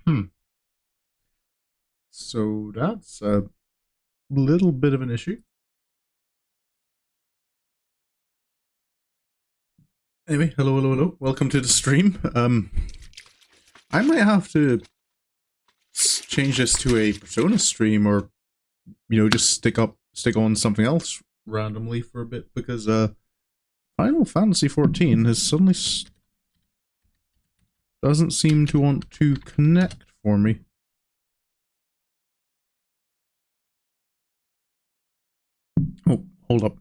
Hmm. So that's a little bit of an issue. Anyway, hello, hello, hello. Welcome to the stream. I might have to change this to a Persona stream, or just stick on something else randomly for a bit, because Final Fantasy 14 has suddenly doesn't seem to want to connect for me. Oh, hold up.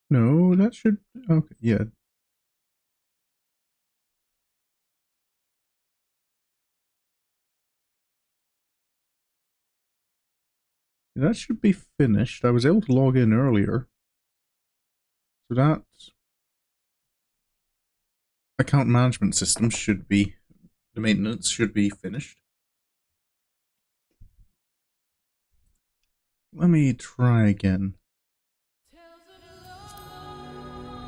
No, that should... Okay, yeah. That should be finished. I was able to log in earlier. So that account management system should be... The maintenance should be finished. Let me try again.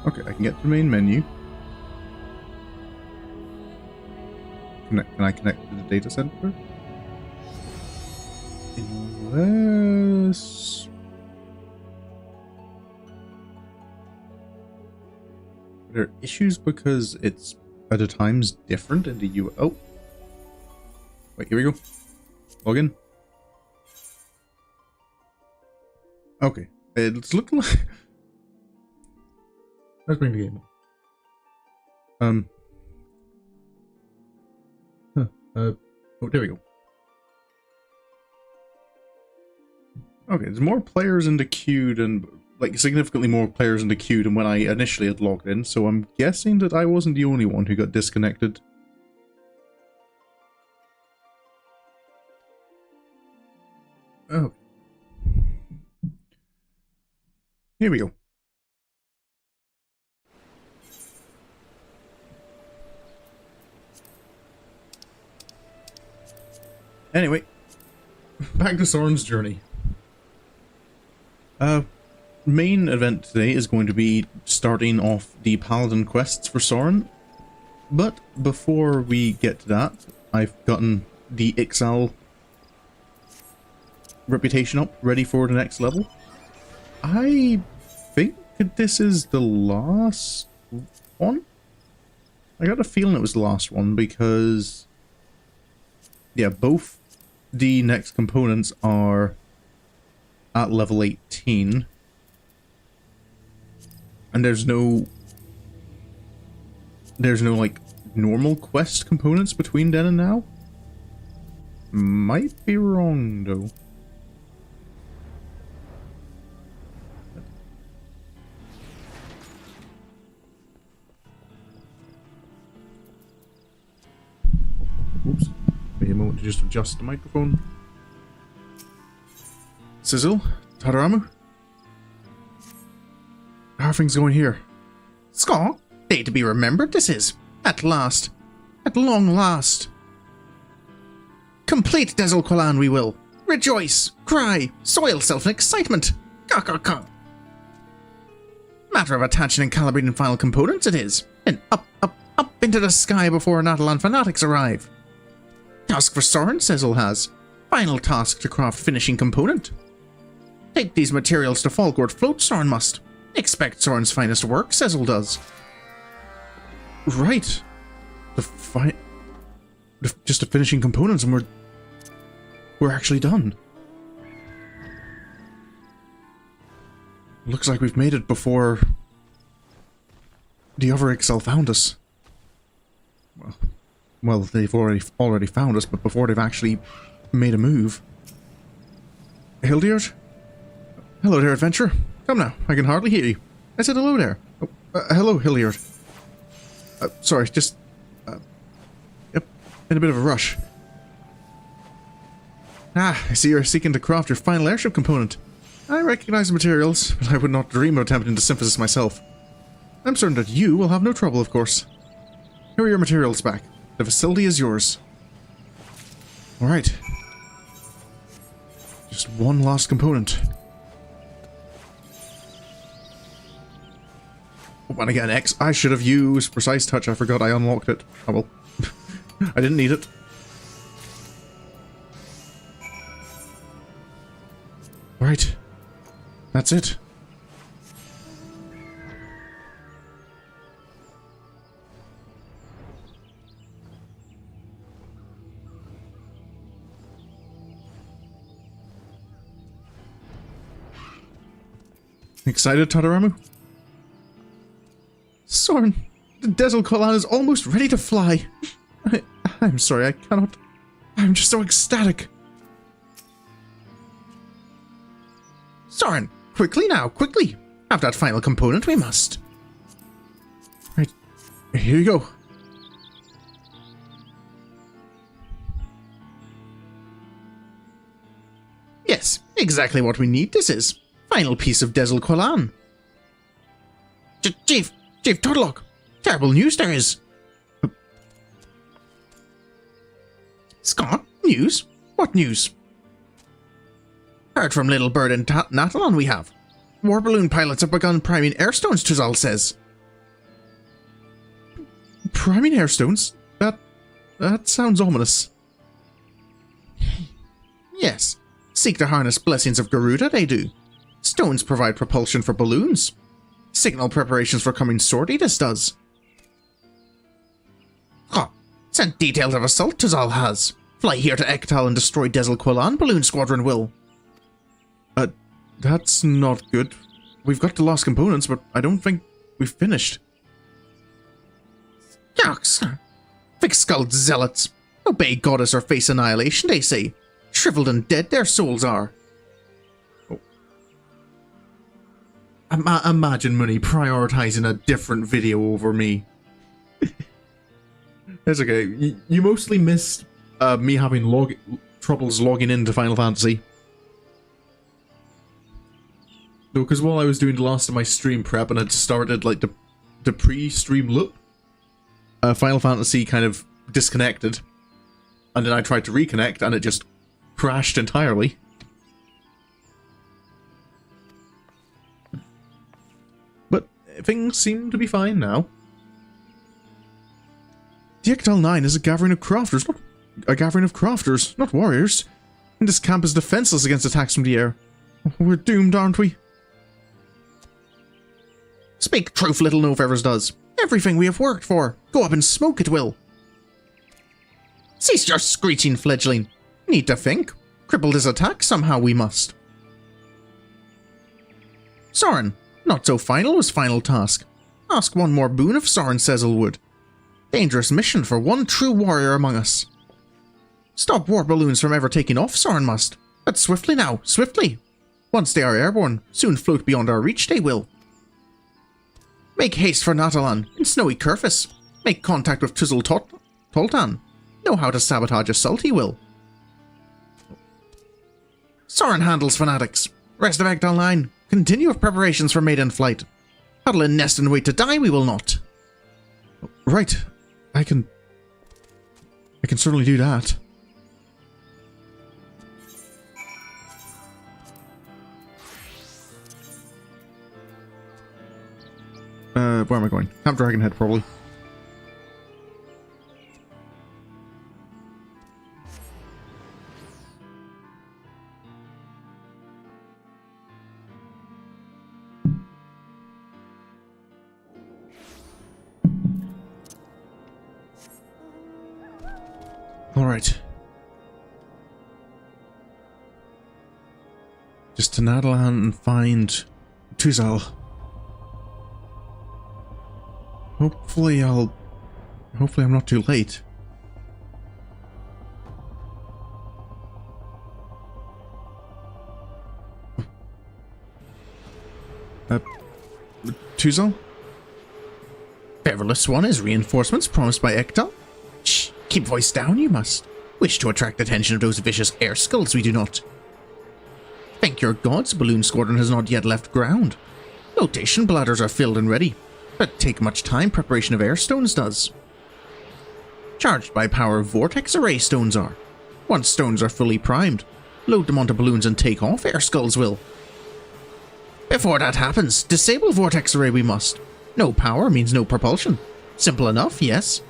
Okay, I can get to the main menu. Can I connect to the data center? Unless... there are issues because it's at a times different in the U. Oh, wait, here we go. Log in. Okay, it's looking like. Let's bring the game up. Oh, there we go. Okay, there's more players in the queue than, like, significantly more players in the queue than when I initially had logged in, so I'm guessing that I wasn't the only one who got disconnected. Oh. Here we go. Anyway, back to Sorin's journey. Main event today is going to be starting off the Paladin quests for Sorin, but before we get to that, I've gotten the Echatl reputation up, ready for the next level. I think this is the last one. I got a feeling it was the last one because, yeah, both the next components are at level 18. And there's no like normal quest components between then and now. Might be wrong though. Oops. Wait a moment to just adjust the microphone. Sizzle, Tadaramu? How are things going here? Skaw, day to be remembered this is. At last. At long last. Complete Dezul Qualan we will. Rejoice, cry, soil self in excitement. Ka. Matter of attaching and calibrating final components it is. And up into the sky before Echatl fanatics arrive. Task for Sorin, Dezul has. Final task to craft finishing component. Take these materials to Falkord float, Sorin must. Expect Sorin's finest work, Dezul does. Right. Just the finishing components and we're actually done. Looks like we've made it before the other XIV found us. Well, they've already found us, but before they've actually made a move. Hildyard? Hello there, adventurer. Come now, I can hardly hear you. I said hello there. Oh, hello, Hildyard. Sorry, just... Yep, in a bit of a rush. Ah, I see you're seeking to craft your final airship component. I recognize the materials, but I would not dream of attempting to synthesis myself. I'm certain that you will have no trouble, of course. Here are your materials back. The facility is yours. Alright. Just one last component. Oh, and I get an X. I should have used Precise Touch. I forgot I unlocked it. Oh well. I didn't need it. Alright. That's it. Excited, Tadaramu? Sorin, the Dezul Qualan is almost ready to fly. I'm sorry, I cannot. I'm just so ecstatic. Sorin, quickly now, quickly. Have that final component we must. Right, here you go. Yes, exactly what we need this is. Final piece of Dezul Qualan. Chief Turlock, terrible news there is. Scott, news? What news? Heard from Little Bird and Echatl we have. War balloon pilots have begun priming airstones, Dezul says. Priming airstones? That sounds ominous. Yes, seek to harness blessings of Garuda, they do. Stones provide propulsion for balloons. Signal preparations for coming sortie, this does. Ha! Sent details of assault, Dezul has. Fly here to Echatl and destroy Dezul Qualan, Balloon Squadron will. That's not good. We've got the lost components, but I don't think we've finished. Yucks! Thick-skulled zealots. Obey goddess or face annihilation, they say. Shriveled and dead their souls are. Oh. Imagine Money prioritizing a different video over me. That's okay. You mostly missed me having troubles logging into Final Fantasy. No, because while I was doing the last of my stream prep and had started like the pre-stream loop, Final Fantasy kind of disconnected, and then I tried to reconnect and it just crashed entirely. But things seem to be fine now. The Echatl Nine is a gathering of crafters, not warriors. And this camp is defenseless against attacks from the air. We're doomed, aren't we? Speak truth, little Novevers does. Everything we have worked for. Go up and smoke it will. Cease your screeching, fledgling. Need to think. Cripple this attack somehow we must. Sorin, not so final was final task. Ask one more boon if Sorin says it would. Dangerous mission for one true warrior among us. Stop war balloons from ever taking off, Sorin must. But swiftly now, swiftly. Once they are airborne, soon float beyond our reach they will. Make haste for Natalan in snowy Kerfus. Make contact with Dezul Toltan. Know how to sabotage assault he will. Sorin handles fanatics. Rest of Echatl Nine. Continue with preparations for maiden flight. Huddle in nest and wait to die we will not. Right. I can certainly do that. Where am I going? Camp Dragonhead, probably. Alright. Just to Natalan and find Dezul. Hopefully I'm not too late. Dezul? Featherless one is reinforcements promised by Echatl. Shh, keep voice down you must. Wish to attract attention of those vicious air skulls we do not. Thank your gods, Balloon Squadron has not yet left ground. Notation bladders are filled and ready. But take much time, preparation of air stones does. Charged by power of vortex array stones are. Once stones are fully primed, load them onto balloons and take off air skulls will. Before that happens, disable vortex array we must. No power means no propulsion. Simple enough, yes.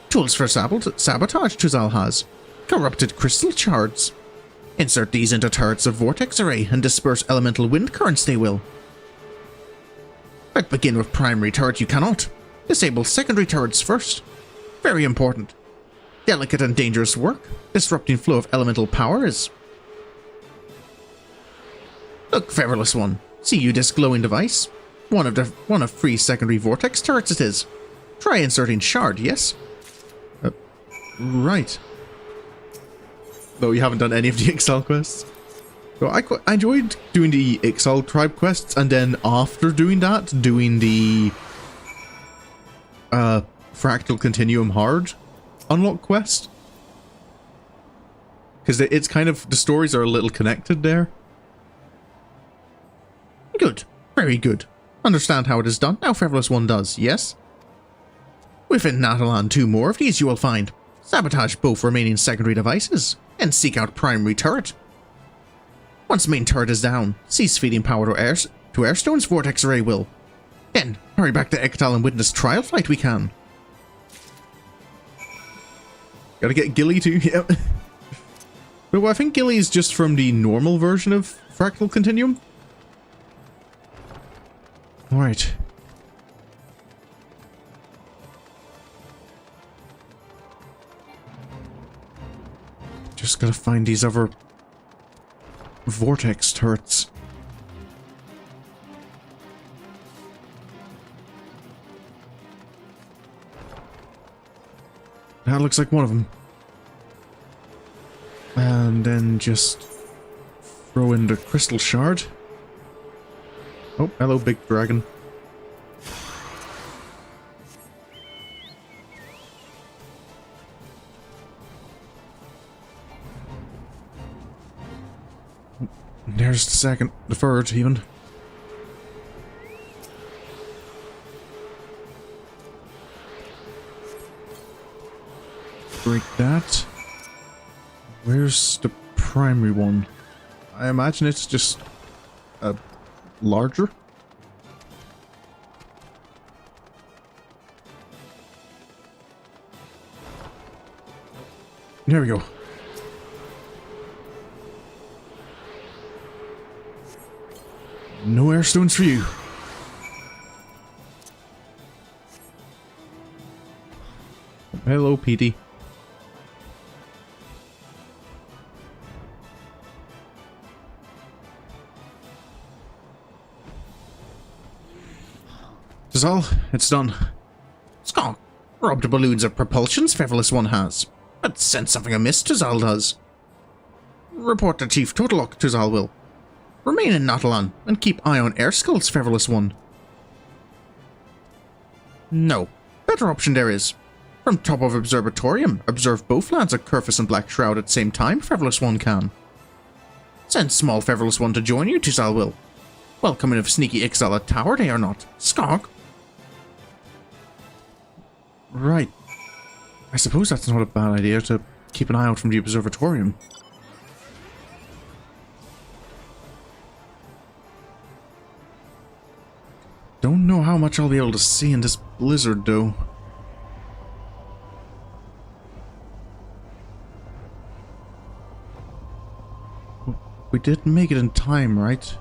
Tools for sabotage Dezul has. Corrupted crystal shards. Insert these into turrets of vortex array and disperse elemental wind currents they will. But begin with primary turret you cannot. Disable secondary turrets first. Very important. Delicate and dangerous work. Disrupting flow of elemental power is. Look, featherless one. See you this glowing device? One of 3 secondary vortex turrets it is. Try inserting shard, yes? Right. Though you haven't done any of the Echatl quests. So I enjoyed doing the Echatl tribe quests, and then after doing that, doing the Fractal Continuum Hard unlock quest. Because it's kind of, the stories are a little connected there. Good. Very good. Understand how it is done. Now Featherless One does, yes? Within Natalan 2 more of these you will find. Sabotage both remaining secondary devices, and seek out primary turret. Once main turret is down, cease feeding power to Airstone's vortex array will. Then, hurry back to Echatl and witness trial flight we can. Gotta get Gilly too, yep. But I think Gilly is just from the normal version of Fractal Continuum. Alright. Just gotta find these other vortex turrets. That looks like one of them. And then just throw in the crystal shard. Oh, hello, big dragon. There's the second, the third, even. Break that. Where's the primary one? I imagine it's just larger. There we go. No air stones for you. Hello, Petey. Dezul, it's done. Skok, robbed balloons of propulsions, Featherless One has. But sense something amiss, Dezul does. Report to Chief Totalok, Dezul will. Remain in Echatl and keep eye on air skulls, Featherless One. No, better option there is. From top of Observatorium, observe both lands of Curfus and Black Shroud at same time, Featherless One can. Send small Featherless One to join you, Dezul will. Welcoming of sneaky Ixal at tower they are not. Skok. Right. I suppose that's not a bad idea to keep an eye out from the observatorium. Don't know how much I'll be able to see in this blizzard, though. We did make it in time, right?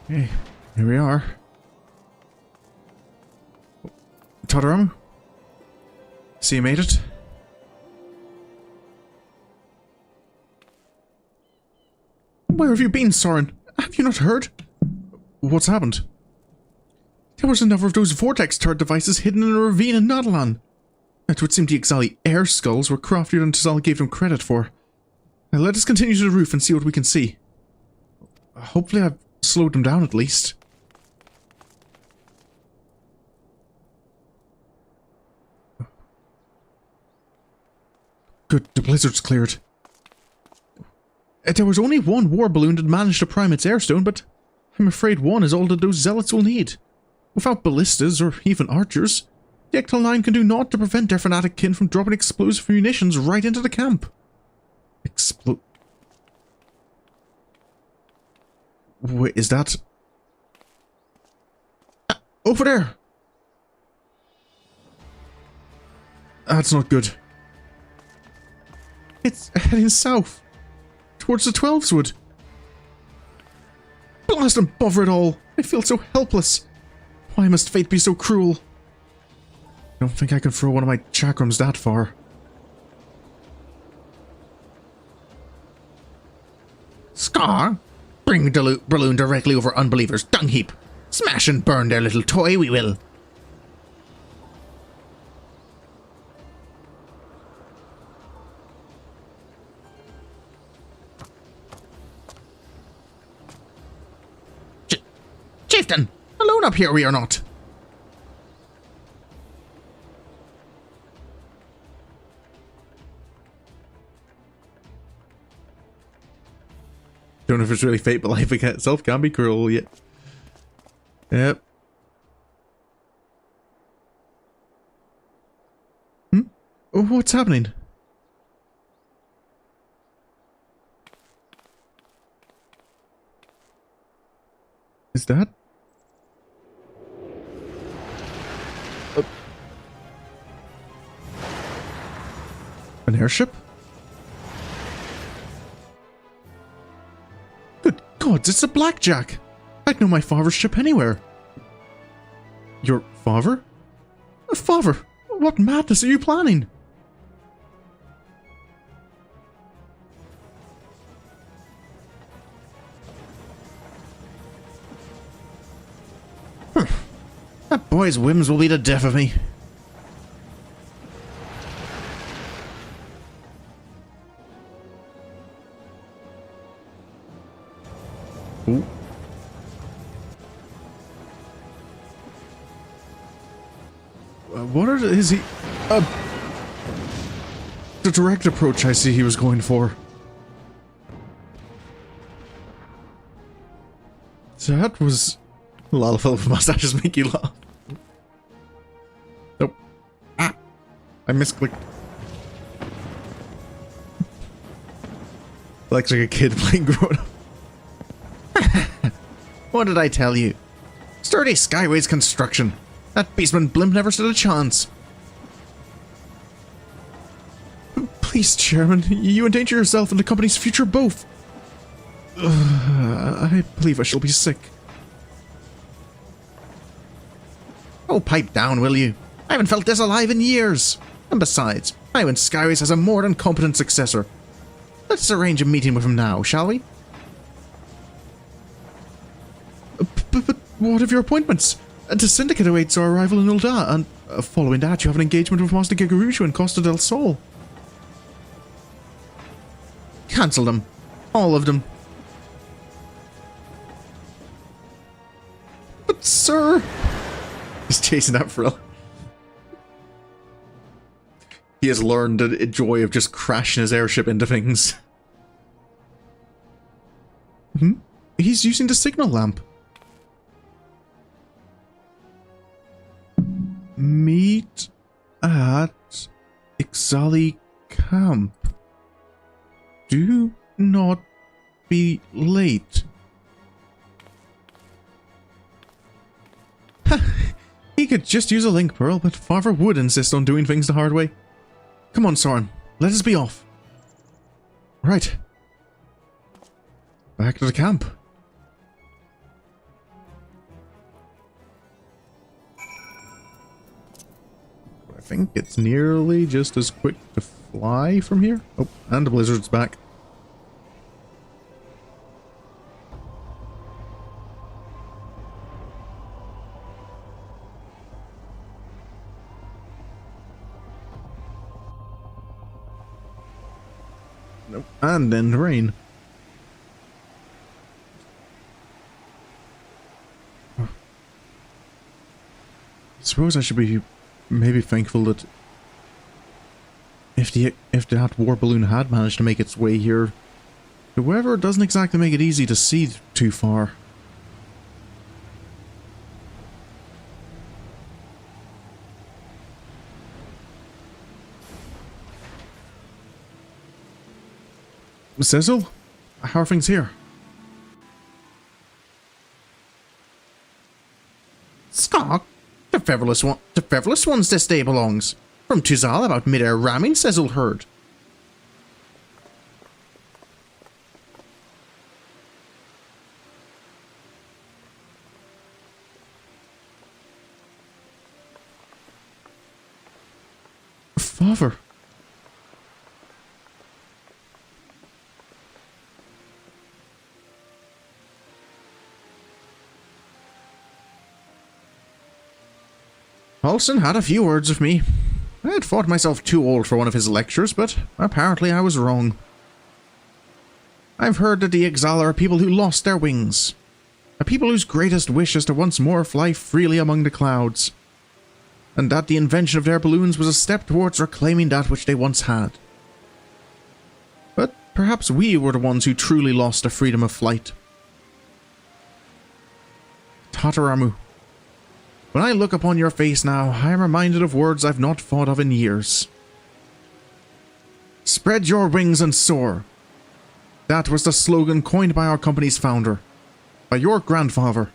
Okay, here we are. Totterum? See, you made it? Where have you been, Sorin? Have you not heard? What's happened? There was another of those vortex turret devices hidden in a ravine in Echatl. It would seem the Ixali air skulls were craftier than Dezul gave them credit for. Now let us continue to the roof and see what we can see. Hopefully I've slowed them down at least. Good, the blizzard's cleared. There was only one war balloon that managed to prime its airstone, but I'm afraid one is all that those zealots will need. Without ballistas or even archers, the Echatl Nine can do naught to prevent their fanatic kin from dropping explosive munitions right into the camp. Wait, is that... over there! That's not good. It's heading south. Towards the 12s wood. Blast and bother it all! I feel so helpless. Why must fate be so cruel? I don't think I can throw one of my chakrams that far. Scar, bring the balloon directly over unbelievers' dung heap. Smash and burn their little toy, we will. Chieftain, alone up here we are not. Don't know if it's really fate, but life itself can be cruel, yeah. Yep. What's happening? Is that... an airship? Good gods, it's a blackjack! I'd know my father's ship anywhere. Your father? Father, what madness are you planning? That boy's whims will be the death of me. Ooh. Is he... the direct approach I see he was going for. That was... a lot of elf mustaches make you laugh. Nope. Ah! I misclicked. Like a kid playing grown up. What did I tell you? Sturdy Skyways construction. That beastman blimp never stood a chance. Please, Chairman, you endanger yourself and the company's future both. I believe I shall be sick. Oh, pipe down, will you? I haven't felt this alive in years. And besides, Highwind Skyways has a more than competent successor. Let's arrange a meeting with him now, shall we? But what of your appointments? The Syndicate awaits our arrival in Ulda, and following that you have an engagement with Master Gigarushu in Costa del Sol. Cancel them. All of them. But sir... He's chasing that frill. He has learned the joy of just crashing his airship into things. He's using the signal lamp. Meet at Echatl camp. Do not be late. He could just use a link pearl, but Father would insist on doing things the hard way. Come on, Sorin. Let us be off. Right. Back to the camp. I think it's nearly just as quick to fly from here. Oh, and the blizzard's back. Nope. And then the rain. I suppose I should be maybe thankful that if that war balloon had managed to make its way here, the weather doesn't exactly make it easy to see too far. Dezul, how are things here? Skok, the featherless ones this day belongs. From Tuzal about mid-air ramming, Dezul heard. Father. Halsin had a few words with me. I had thought myself too old for one of his lectures, but apparently I was wrong. I've heard that the Ixal are a people who lost their wings. A people whose greatest wish is to once more fly freely among the clouds. And that the invention of their balloons was a step towards reclaiming that which they once had. But perhaps we were the ones who truly lost the freedom of flight. Tataramu. When I look upon your face now, I am reminded of words I've not thought of in years. Spread your wings and soar. That was the slogan coined by our company's founder, by your grandfather,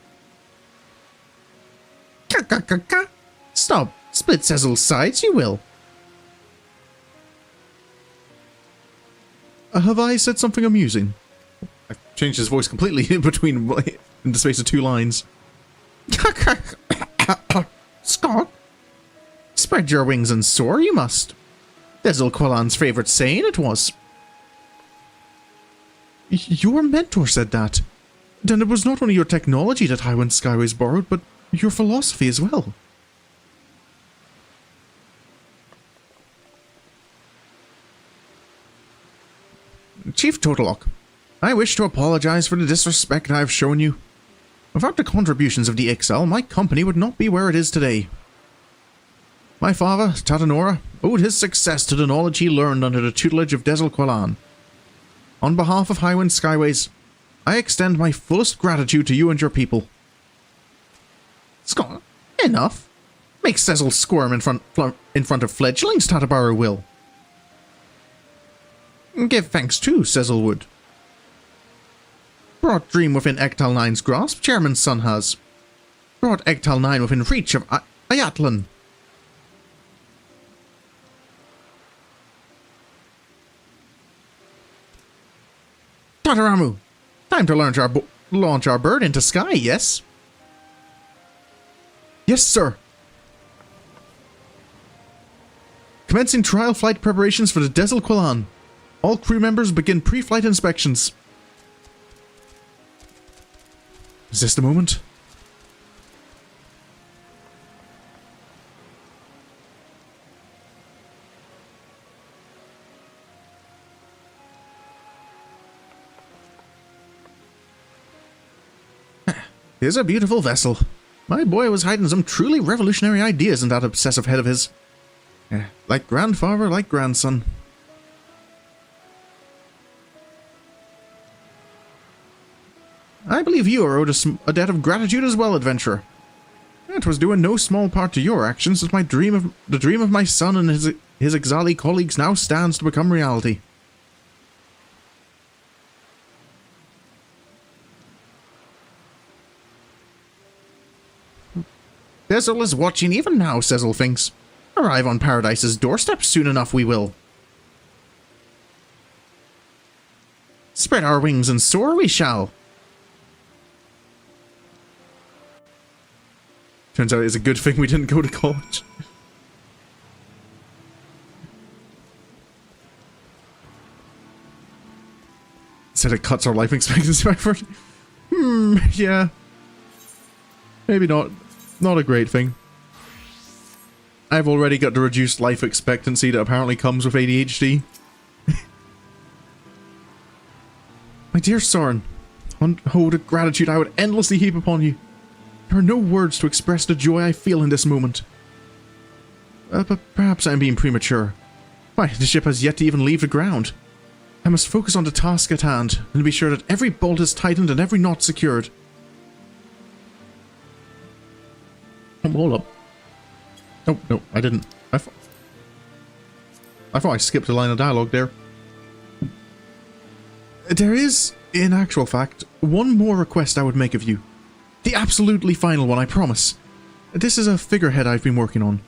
Stop. Split Dezul's sides, you will. Have I said something amusing? I've changed his voice completely in the space of 2 lines. Scott, spread your wings and soar, you must. Dezul Qualan's favourite saying it was. Your mentor said that. Then it was not only your technology that Highwind Skyways borrowed, but your philosophy as well. Chief Totolock, I wish to apologize for the disrespect I have shown you. Without the contributions of the XL, my company would not be where it is today. My father, Tatanora, owed his success to the knowledge he learned under the tutelage of Dezul Qualan. On behalf of Highwind Skyways, I extend my fullest gratitude to you and your people. Scott, enough. Make Dezul squirm in front of fledglings, Tatabaru will. Give thanks too, Dezul would. Brought dream within Echatl Nine's grasp, Chairman's son has. Brought Echatl Nine within reach of Echatl. Tataramu, time to launch our bird into sky, yes? Yes, sir. Commencing trial flight preparations for the Dezul Qualan. All crew members begin pre-flight inspections. Is this the moment? Here's a beautiful vessel. My boy was hiding some truly revolutionary ideas in that obsessive head of his. Like grandfather, like grandson. I believe you are owed a debt of gratitude as well, adventurer. It was due in no small part to your actions that the dream of my son and his Exali colleagues now stands to become reality. Dezul is watching even now, Dezul thinks. Arrive on Paradise's doorstep soon enough we will. Spread our wings and soar we shall. Turns out it's a good thing we didn't go to college. Said it cuts our life expectancy by 40. Yeah. Maybe not. Not a great thing. I've already got the reduced life expectancy that apparently comes with ADHD. My dear Sorin, oh, the gratitude I would endlessly heap upon you. There are no words to express the joy I feel in this moment. But perhaps I am being premature. Why, the ship has yet to even leave the ground. I must focus on the task at hand, and be sure that every bolt is tightened and every knot secured. Hold up. Oh, no, I didn't. I thought I skipped a line of dialogue there. There is, in actual fact, one more request I would make of you. The absolutely final one, I promise. This is a figurehead I've been working on.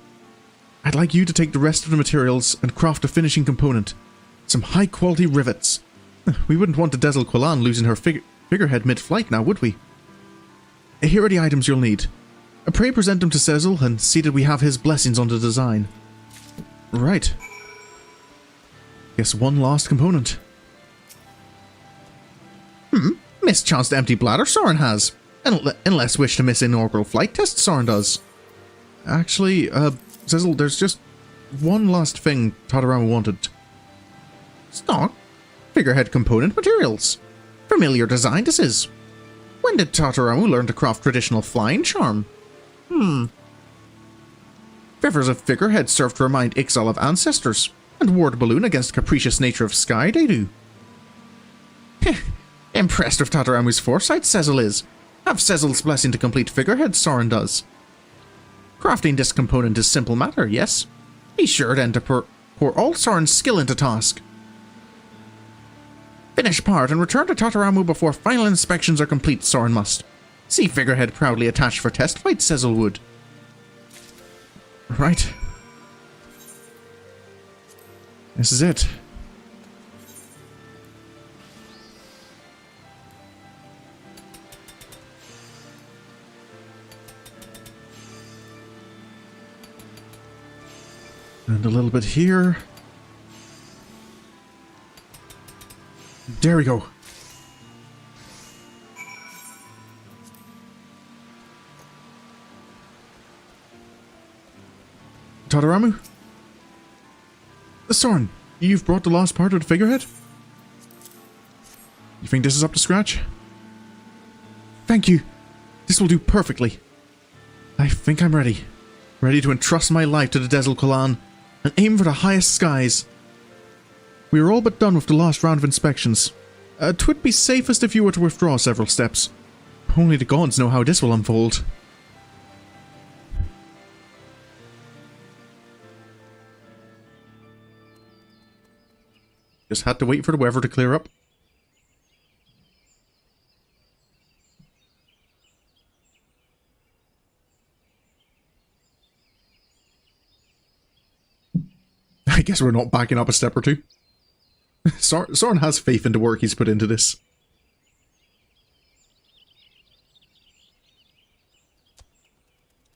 I'd like you to take the rest of the materials and craft a finishing component. Some high-quality rivets. We wouldn't want the Dezul Qualan losing her figurehead mid-flight now, would we? Here are the items you'll need. Pray present them to Dezul and see that we have his blessings on the design. Right. Guess one last component. Mischance to empty bladder Sorin has. Unless wish to miss inaugural flight test Sorin does. Actually, Dezul, there's just one last thing Tataramu wanted. Stock? Figurehead component materials. Familiar design this is. When did Tataramu learn to craft traditional flying charm? Fivers of figurehead serve to remind Ixal of ancestors, and ward balloon against capricious nature of sky they do. Impressed with Tataramu's foresight, Dezul is. Have Dezul's blessing to complete figurehead, Sorin does. Crafting this component is simple matter, yes? Be sure then to pour all Sorin's skill into task. Finish part and return to Tataramu before final inspections are complete, Sorin must. See figurehead proudly attached for test flight, Dezul would. Right. This is it. And a little bit here. There we go. Tadaramu? Sorin, you've brought the last part of the figurehead? You think this is up to scratch? Thank you. This will do perfectly. I think I'm ready. Ready to entrust my life to the Dezul Qualan and aim for the highest skies. We are all but done with the last round of inspections. 'Twould be safest if you were to withdraw several steps. Only the gods know how this will unfold. Just had to wait for the weather to clear up. I guess we're not backing up a step or two. Sorin has faith in the work he's put into this.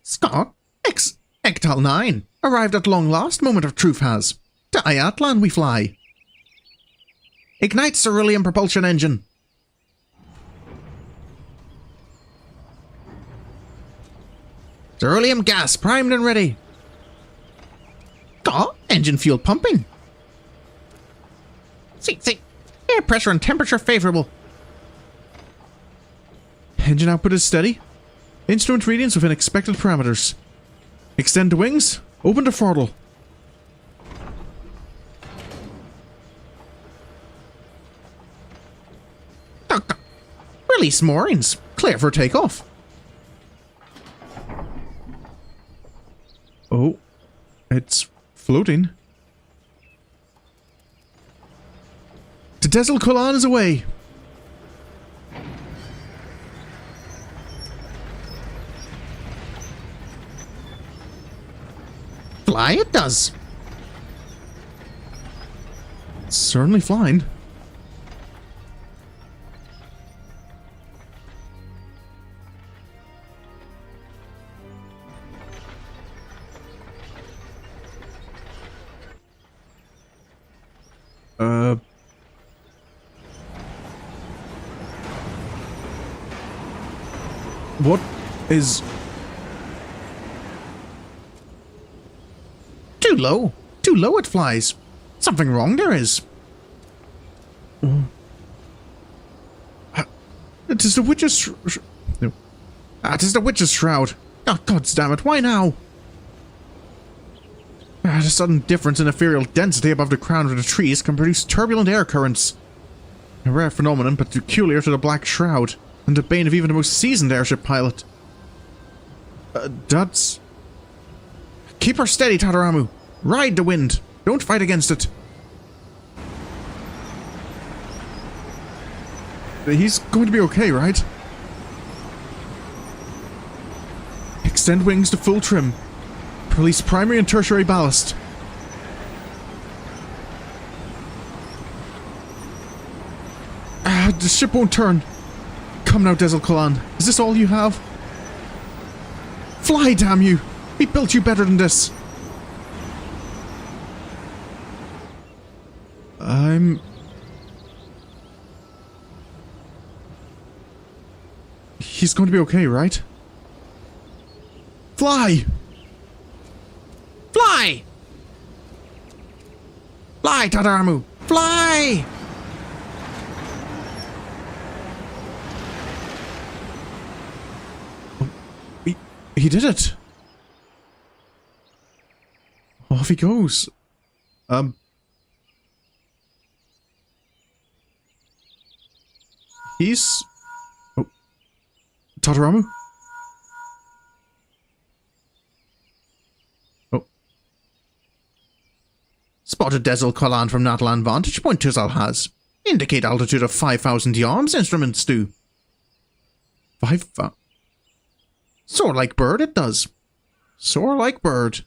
Scott, Echatl Nine, arrived at long last, moment of truth has. To Echatl we fly. Ignite cerulean propulsion engine. Cerulean gas primed and ready. Engine fuel pumping. See, air pressure and temperature favorable. Engine output is steady. Instrument readings within expected parameters. Extend the wings. Open the throttle. Release moorings. Clear for takeoff. Oh, it's floating. The Dezul Qualan is away. Fly it does. It's certainly flying. What is... Too low. Too low it flies. Something wrong there is. It is the witch's... No. It is the witch's shroud. Oh, goddammit, why now? The sudden difference in ethereal density above the crown of the trees can produce turbulent air currents. A rare phenomenon, but peculiar to the Black Shroud, and the bane of even the most seasoned airship pilot. That's... Keep her steady, Tadaramu. Ride the wind. Don't fight against it. He's going to be okay, right? Extend wings to full trim. Release primary and tertiary ballast. The ship won't turn. Come now, Dezul Qualan. Is this all you have? Fly, damn you! We built you better than this. He's going to be okay, right? Fly! Fly! Fly, Tadaramu! Fly! He did it! Off he goes. He's... Oh. Tadaramu? Oh. Spotted Dezul Qualan from Natlan vantage point Tuzal has. Indicate altitude of 5,000 yards, instruments do. 5,000? Soar like bird it does. Soar like bird.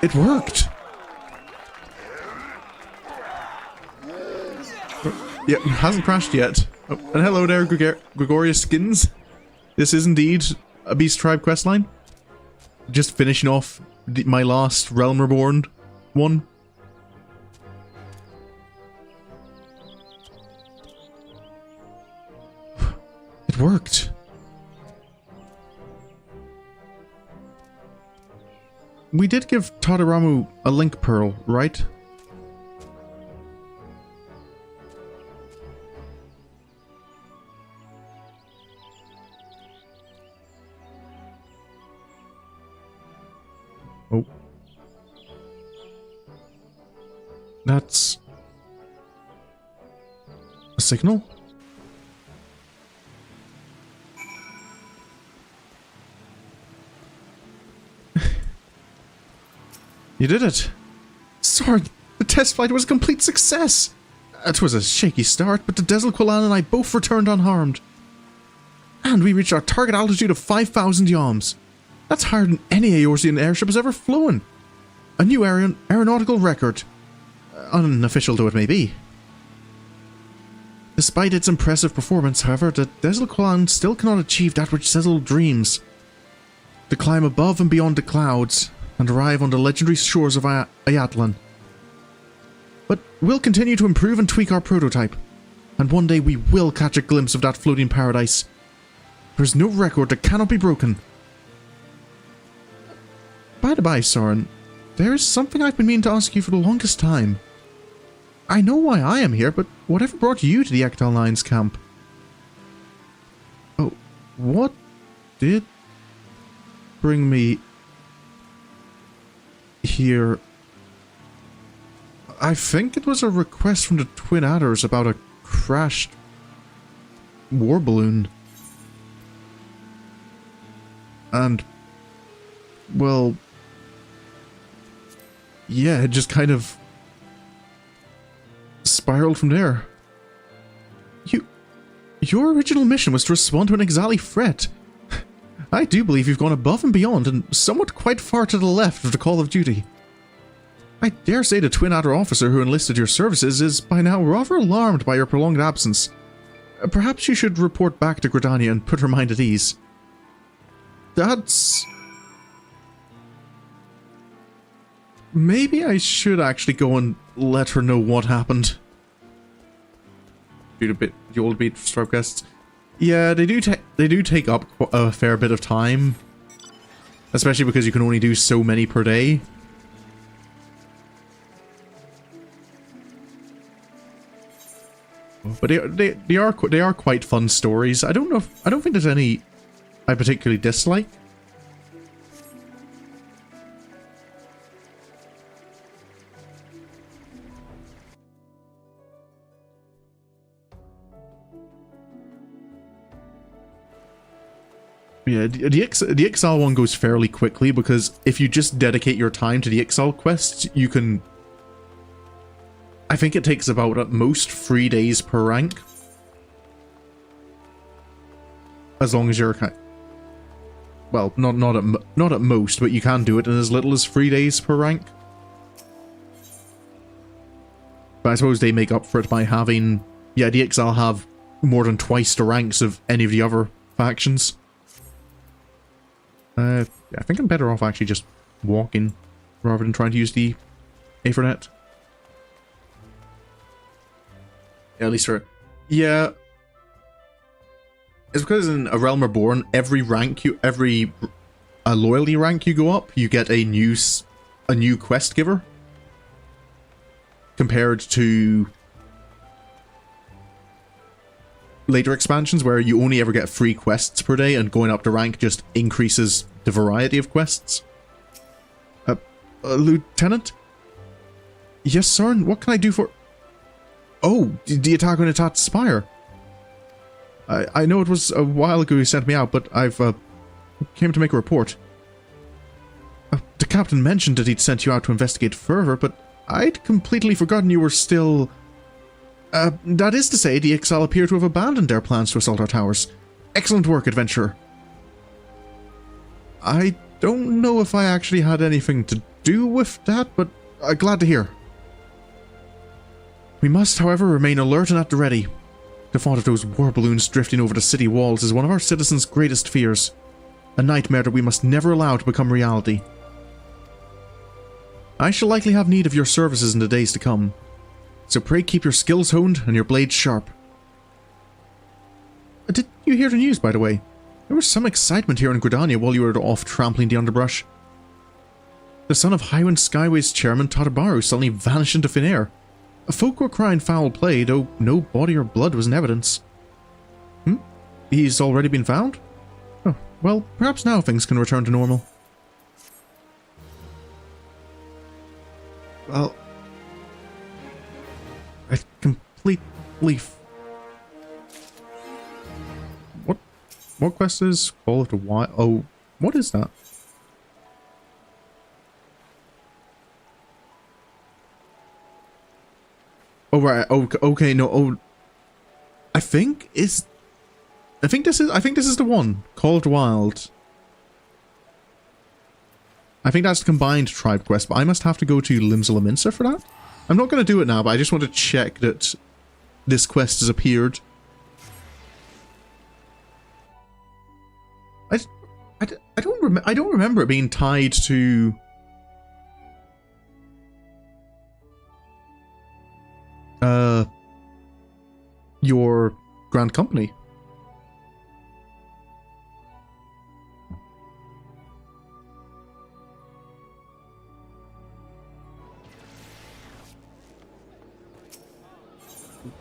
It worked! Yeah, hasn't crashed yet. Oh, and hello there, Gregorius Skins. This is indeed a Beast Tribe questline. Just finishing off my last Realm Reborn one. It worked. We did give Tadaramu a link pearl, right? Oh. That's a signal? You did it! Sorin, the test flight was a complete success! It was a shaky start, but the Dezul Qualan and I both returned unharmed. And we reached our target altitude of 5,000 yalms. That's higher than any Eorzean airship has ever flown. A new aeronautical record. Unofficial though it may be. Despite its impressive performance, however, the Dezul Qualan still cannot achieve that which Dezul dreams. To climb above and beyond the clouds, and arrive on the legendary shores of Echatl. But we'll continue to improve and tweak our prototype, and one day we will catch a glimpse of that floating paradise. There's no record that cannot be broken. By the by, Sorin, there is something I've been meaning to ask you for the longest time. I know why I am here, but whatever brought you to the Echatl Nine's camp? Oh, what did bring me here? I think it was a request from the Twin Adders about a crashed war balloon. And, well, yeah, it just kind of spiraled from there. Your original mission was to respond to an XIV threat. I do believe you've gone above and beyond, and somewhat quite far to the left of the call of duty. I dare say the Twin Adder officer who enlisted your services is by now rather alarmed by your prolonged absence. Perhaps you should report back to Gridania and put her mind at ease. That's... Maybe I should actually go and let her know what happened. The old beat stroke quests. Yeah, they do take up a fair bit of time, especially because you can only do so many per day. But they are quite fun stories. I don't think there's any I particularly dislike. Yeah, the XIV one goes fairly quickly because if you just dedicate your time to the XIV quests, you can... I think it takes about at most 3 days per rank. As long as you're... Well, not at most, but you can do it in as little as 3 days per rank. But I suppose they make up for it by having... Yeah, the XIV have more than twice the ranks of any of the other factions. I think I'm better off actually just walking rather than trying to use the Ethernet. Yeah, at least for... Yeah. It's because in A Realm Reborn, every loyalty rank you go up, you get a new quest giver. Compared to later expansions where you only ever get 3 quests per day and going up the rank just increases the variety of quests. Lieutenant? Yes, Sorin, what can I do for... Oh, the attack on Echatl Spire. I know it was a while ago you sent me out, but I've came to make a report. The captain mentioned that he'd sent you out to investigate further, but I'd completely forgotten you were still... that is to say, the Ixal appear to have abandoned their plans to assault our towers. Excellent work, adventurer. I don't know if I actually had anything to do with that, but glad to hear. We must, however, remain alert and at the ready. The thought of those war balloons drifting over the city walls is one of our citizens' greatest fears. A nightmare that we must never allow to become reality. I shall likely have need of your services in the days to come, so pray keep your skills honed and your blades sharp. Did you hear the news, by the way? There was some excitement here in Gridania while you were off trampling the underbrush. The son of Highwind Skyway's chairman Tadabaru suddenly vanished into thin air. Folk were crying foul play, though no body or blood was in evidence. He's already been found? Oh, well, perhaps now things can return to normal. Well, I completely... What quest is Call of the Wild? Oh, what is that? Oh right. Okay. No. Oh, I think this is the one. Call of the Wild. I think that's the combined tribe quest, but I must have to go to Limsa for that. I'm not going to do it now, but I just want to check that this quest has appeared. I don't remember it being tied to your Grand Company.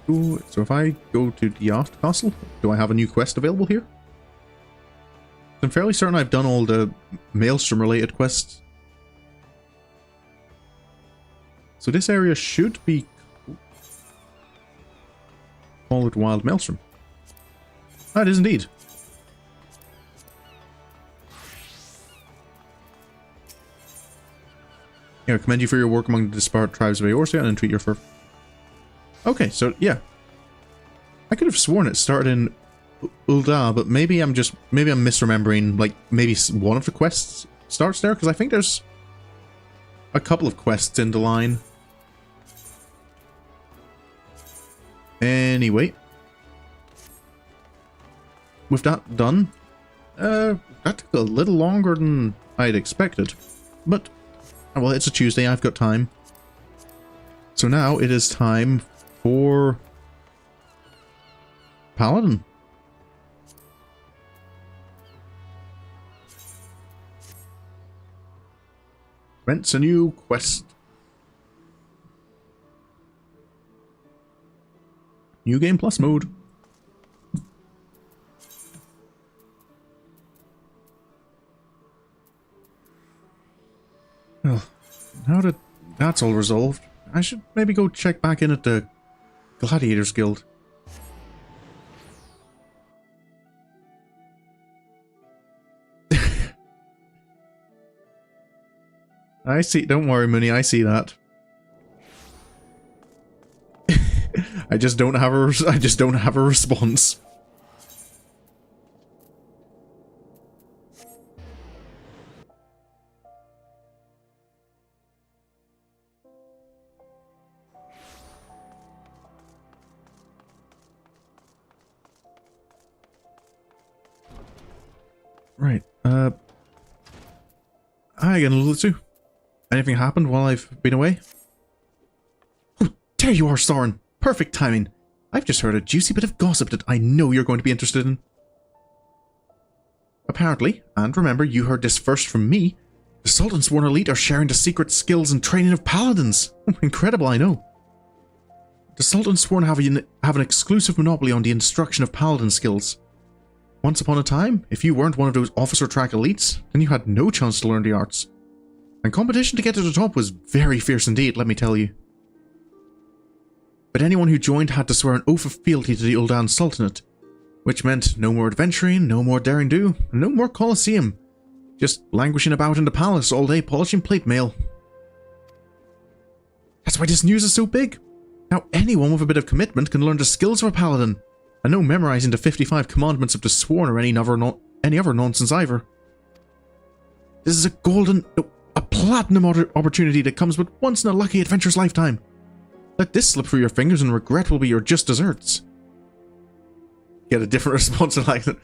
Ooh, so if I go to the Yacht Castle, do I have a new quest available here? I'm fairly certain I've done all the Maelstrom related quests. So this area should be Call it Wild Maelstrom. That is indeed. Here, commend you for your work among the disparate tribes of Eorzea and entreat your fur. Okay, so yeah. I could have sworn it started in Ul'dah, but maybe I'm misremembering, like, maybe one of the quests starts there, because I think there's a couple of quests in the line. Anyway. With that done, that took a little longer than I'd expected, but, well, it's a Tuesday, I've got time. So now it is time for Paladin. Rents a new quest. New Game Plus mode. Well, now that that's all resolved, I should maybe go check back in at the Gladiators Guild. I see. Don't worry, Mooney. I see that. I just don't have a response. Right. Hi again, Lulitsu. Anything happened while I've been away? Oh, there you are, Sorin. Perfect timing. I've just heard a juicy bit of gossip that I know you're going to be interested in. Apparently, and remember you heard this first from me, the Sultan's Sworn Elite are sharing the secret skills and training of paladins. Incredible, I know. The Sultan's Sworn have an exclusive monopoly on the instruction of paladin skills. Once upon a time, if you weren't one of those officer track elites, then you had no chance to learn the arts. And competition to get to the top was very fierce indeed, let me tell you. But anyone who joined had to swear an oath of fealty to the Ul'dah Sultanate, which meant no more adventuring, no more daring do, and no more Colosseum. Just languishing about in the palace all day polishing plate mail. That's why this news is so big. Now anyone with a bit of commitment can learn the skills of a paladin, and no memorizing the 55 commandments of the Sworn or any other nonsense either. This is a platinum opportunity that comes but once in a lucky adventure's lifetime. Let this slip through your fingers and regret will be your just desserts. Get a different response like that.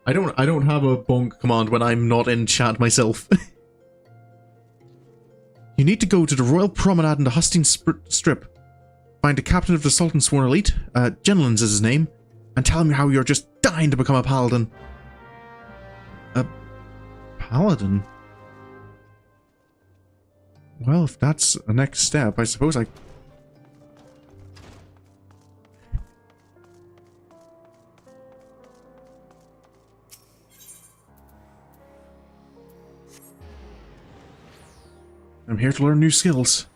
I don't have a bonk command when I'm not in chat myself. You need to go to the Royal Promenade in the Hustine Strip. Find the captain of the Sultan Sworn Elite, Genlins is his name, and tell him how you're just dying to become a paladin. A paladin? Well, if that's the next step, I suppose I... I'm here to learn new skills.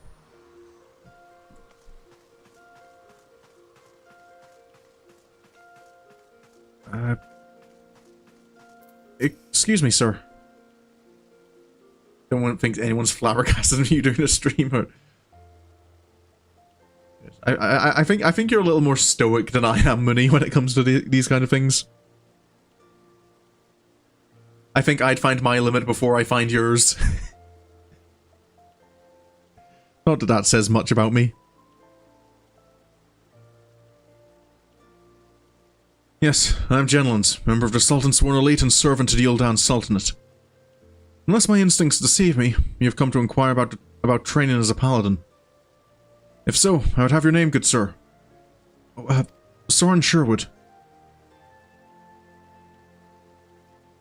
Excuse me, sir. Don't want to think anyone's flabbergasted at you doing a stream. Or... I think you're a little more stoic than I am, Mooney, when it comes to these kind of things. I think I'd find my limit before I find yours. Not that that says much about me. Yes, I'm Genlins, member of the Sultan Sworn Elite and servant to the Ul'dan Sultanate. Unless my instincts deceive me, you have come to inquire about training as a paladin. If so, I would have your name, good sir. Sorin Sherwood.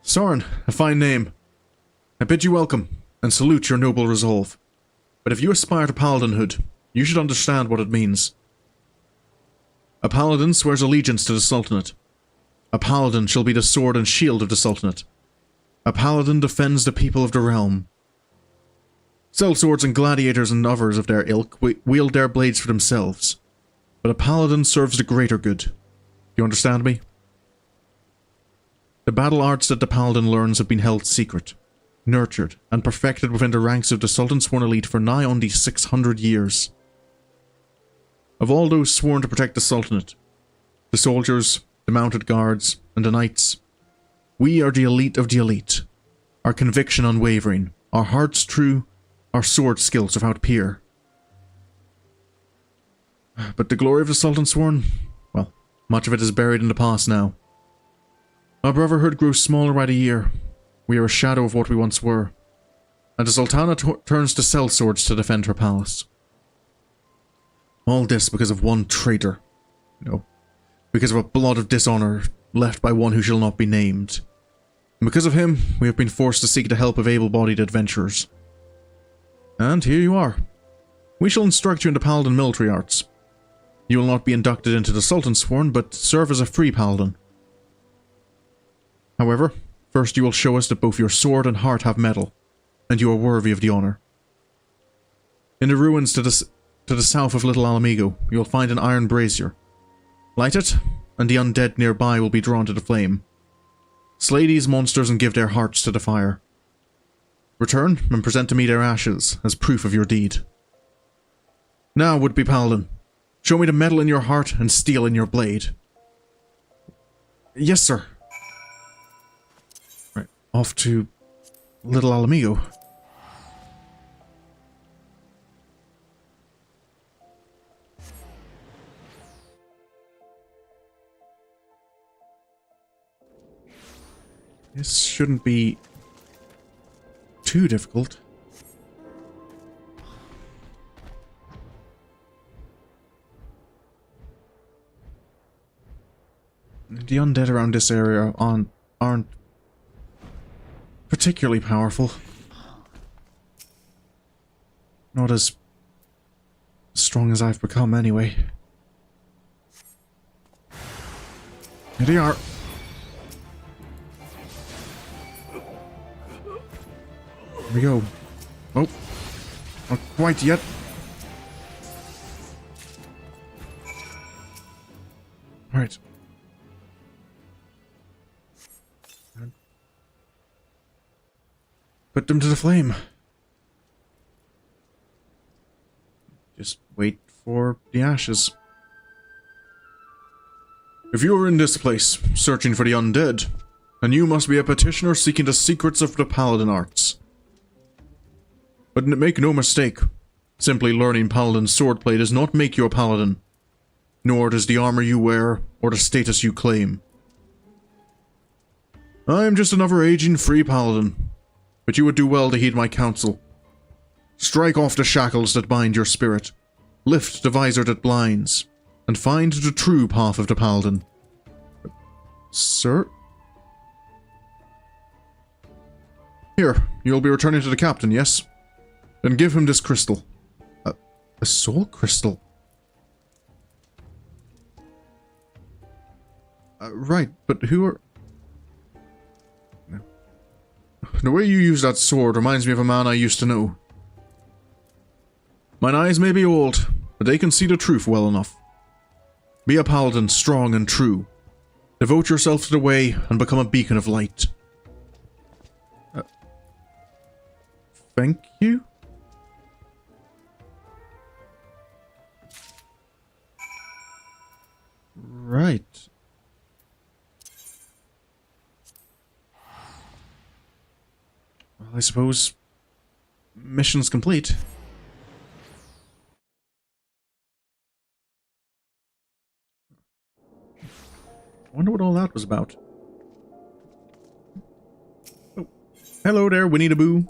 Sorin, a fine name. I bid you welcome, and salute your noble resolve. But if you aspire to paladinhood, you should understand what it means. A paladin swears allegiance to the Sultanate. A paladin shall be the sword and shield of the Sultanate. A paladin defends the people of the realm. Sellswords and gladiators and others of their ilk wield their blades for themselves. But a paladin serves the greater good. Do you understand me? The battle arts that the paladin learns have been held secret, nurtured, and perfected within the ranks of the Sultan Sworn Elite for nigh on these 600 years. Of all those sworn to protect the Sultanate, the soldiers, the mounted guards, and the knights, we are the elite of the elite. Our conviction unwavering, our hearts true, our sword skills without peer. But the glory of the Sultan Sworn, well, much of it is buried in the past now. Our brotherhood grows smaller by the year. We are a shadow of what we once were. And the Sultana turns to sellswords to defend her palace. All this because of one traitor. No. Because of a blood of dishonor left by one who shall not be named. And because of him, we have been forced to seek the help of able-bodied adventurers. And here you are. We shall instruct you in the Paladin military arts. You will not be inducted into the Sultan Sworn, but serve as a free Paladin. However, first you will show us that both your sword and heart have metal, and you are worthy of the honor. In the ruins to the south of Little Alamigo, you will find an iron brazier. Light it, and the undead nearby will be drawn to the flame. Slay these monsters and give their hearts to the fire. Return and present to me their ashes as proof of your deed. Now, would-be Paladin, show me the metal in your heart and steel in your blade. Yes, sir. Right, off to Little Alamigo. This shouldn't be too difficult. The undead around this area aren't particularly powerful. Not as strong as I've become, anyway. Here they are. Here we go. Oh, not quite yet. Alright. Put them to the flame. Just wait for the ashes. If you are in this place, searching for the undead, then you must be a petitioner seeking the secrets of the Paladin arts. But make no mistake, simply learning Paladin swordplay does not make you a Paladin, nor does the armor you wear or the status you claim. I am just another aging free Paladin, but you would do well to heed my counsel. Strike off the shackles that bind your spirit, lift the visor that blinds, and find the true path of the Paladin. Sir? Here, you'll be returning to the captain, yes? Then give him this crystal. A soul crystal? Right, but who are... The way you use that sword reminds me of a man I used to know. Mine eyes may be old, but they can see the truth well enough. Be a Paladin, strong and true. Devote yourself to the way and become a beacon of light. Thank you? Right. Well, I suppose mission's complete. I wonder what all that was about. Oh. Hello there, Winnie the Boo.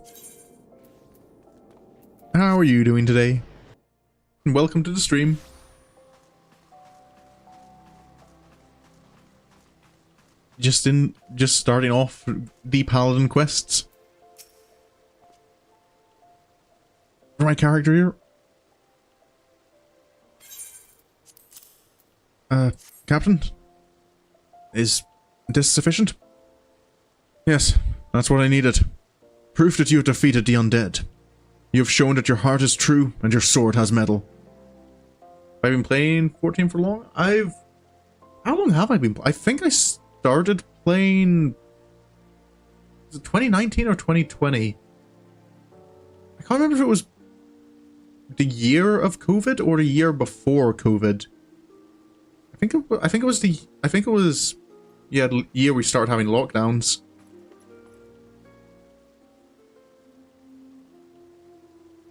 How are you doing today? And welcome to the stream. Just starting off the Paladin quests. For my character here. Captain? Is this sufficient? Yes, that's what I needed. Proof that you have defeated the undead. You have shown that your heart is true and your sword has metal. I've been playing 14 for long? How long have I been I think I started playing... Was it 2019 or 2020? I can't remember if it was the year of COVID or the year before COVID. I think it was yeah, the year we started having lockdowns.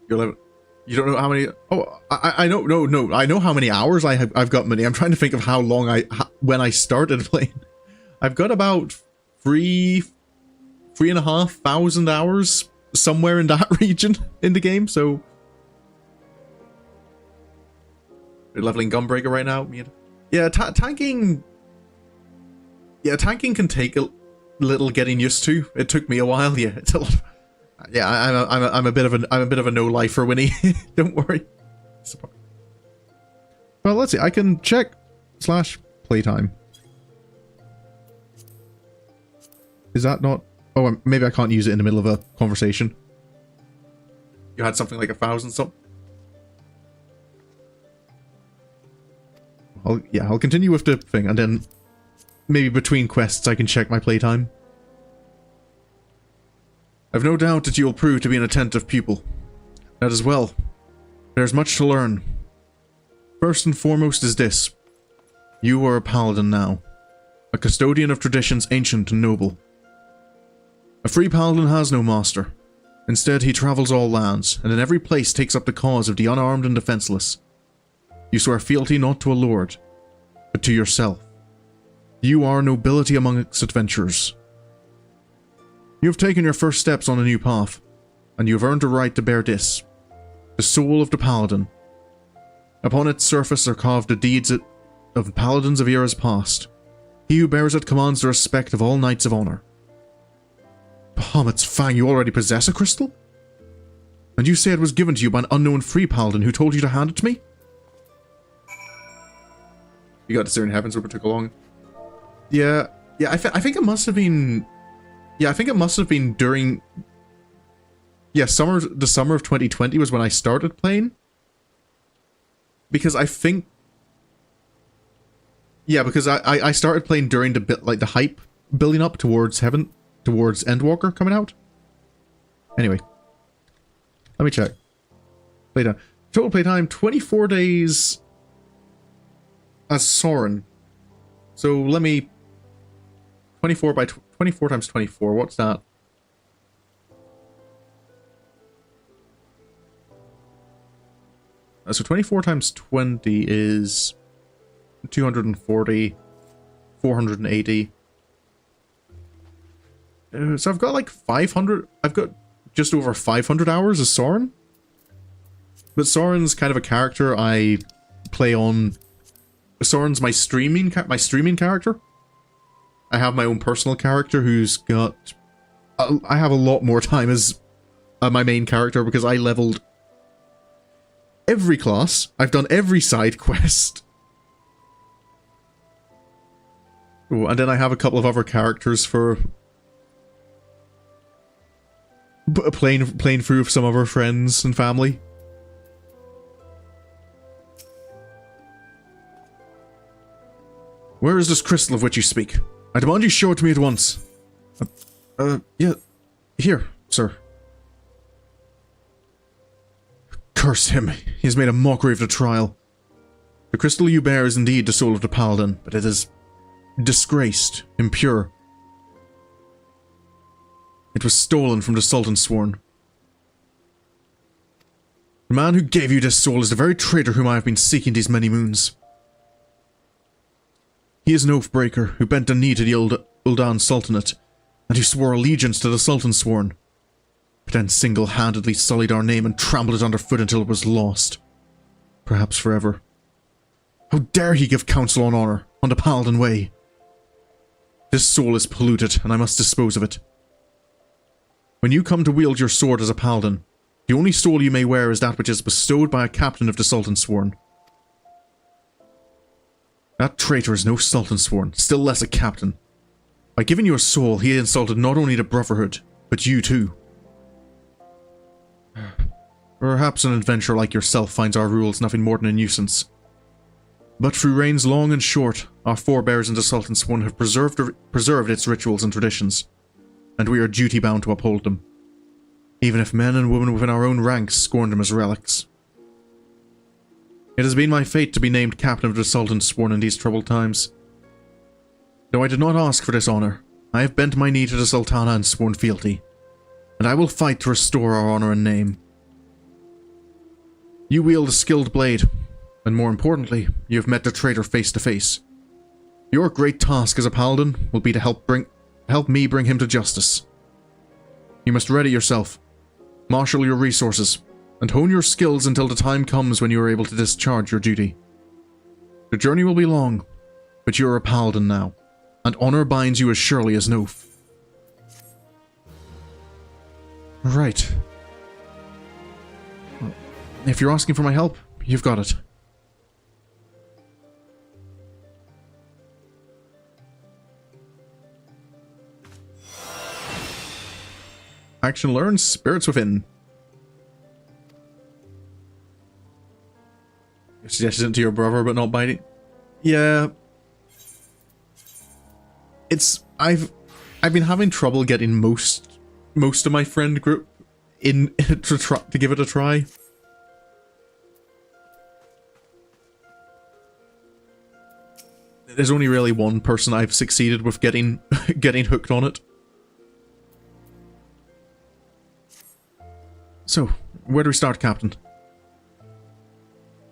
You don't know how many? Oh, I know. No, I know how many hours I've got many. I'm trying to think of how long when I started playing. I've got about 3,500 hours somewhere in that region in the game. So we're leveling Gunbreaker right now. Yeah, tanking. Yeah, tanking can take a little getting used to. It took me a while. Yeah, it's a lot. Yeah, I'm a bit of a no lifer, Winnie. Don't worry. Well, let's see. I can check /playtime. Is that not? Oh, maybe I can't use it in the middle of a conversation. You had something like 1,000 something. I'll continue with the thing, and then maybe between quests I can check my playtime. I've no doubt that you will prove to be an attentive pupil. That as well. There's much to learn. First and foremost is this. You are a Paladin now. A custodian of traditions ancient and noble. A free Paladin has no master. Instead, he travels all lands, and in every place takes up the cause of the unarmed and defenseless. You swear fealty not to a lord, but to yourself. You are nobility amongst adventurers. You have taken your first steps on a new path, and you have earned the right to bear this, the soul of the Paladin. Upon its surface are carved the deeds of Paladins of eras past. He who bears it commands the respect of all knights of honor. Bahamut's Fang, you already possess a crystal? And you say it was given to you by an unknown free Paladin who told you to hand it to me? You got to Sorin Heavens, but it took a long... Yeah, I think it must have been... Yeah, I think it must have been during... Yeah, the summer of 2020 was when I started playing. Because I think... Yeah, because I started playing during the hype building up towards Endwalker coming out. Anyway. Let me check. Playtime. Total playtime, 24 days as Sorin. So let me... 24 times 24, what's that? So 24 times 20 is 240, 480. So I've got like 500, I've got just over 500 hours as Sorin. But Sorin's kind of a character I play on. Sorin's my streaming character. I have my own personal character who's got... I have a lot more time as my main character because I leveled every class. I've done every side quest. Oh, and then I have a couple of other characters for playing through with some other friends and family. Where is this crystal of which you speak? I demand you show it to me at once. Yeah. Here, sir. Curse him. He has made a mockery of the trial. The crystal you bear is indeed the soul of the Paladin, but it is disgraced, impure. It was stolen from the Sultan Sworn. The man who gave you this soul is the very traitor whom I have been seeking these many moons. He is an oath-breaker who bent the knee to the Uldan Sultanate, and who swore allegiance to the Sultan Sworn, but then single-handedly sullied our name and trampled it underfoot until it was lost. Perhaps forever. How dare he give counsel on honor, on the Paladin way? This soul is polluted, and I must dispose of it. When you come to wield your sword as a Paladin, the only soul you may wear is that which is bestowed by a captain of the Sultan Sworn. That traitor is no Sultan Sworn, still less a captain. By giving you a soul, he insulted not only the Brotherhood, but you too. Perhaps an adventurer like yourself finds our rules nothing more than a nuisance. But through reigns long and short, our forebears in the Sultan Sworn have preserved its rituals and traditions, and we are duty-bound to uphold them, even if men and women within our own ranks scorn them as relics. It has been my fate to be named captain of the Sultan Sworn in these troubled times. Though I did not ask for this honor, I have bent my knee to the Sultana and sworn fealty, and I will fight to restore our honor and name. You wield a skilled blade, and more importantly, you have met the traitor face to face. Your great task as a Paladin will be to help me bring him to justice. You must ready yourself, marshal your resources, and hone your skills until the time comes when you are able to discharge your duty. The journey will be long, but you are a Paladin now, and honor binds you as surely as an oath. Right. If you're asking for my help, you've got it. Action learned, spirits within. You suggested it to your brother, but not biting. Yeah. I've been having trouble getting most of my friend group in to give it a try. There's only really one person I've succeeded with getting hooked on it. So, where do we start, Captain?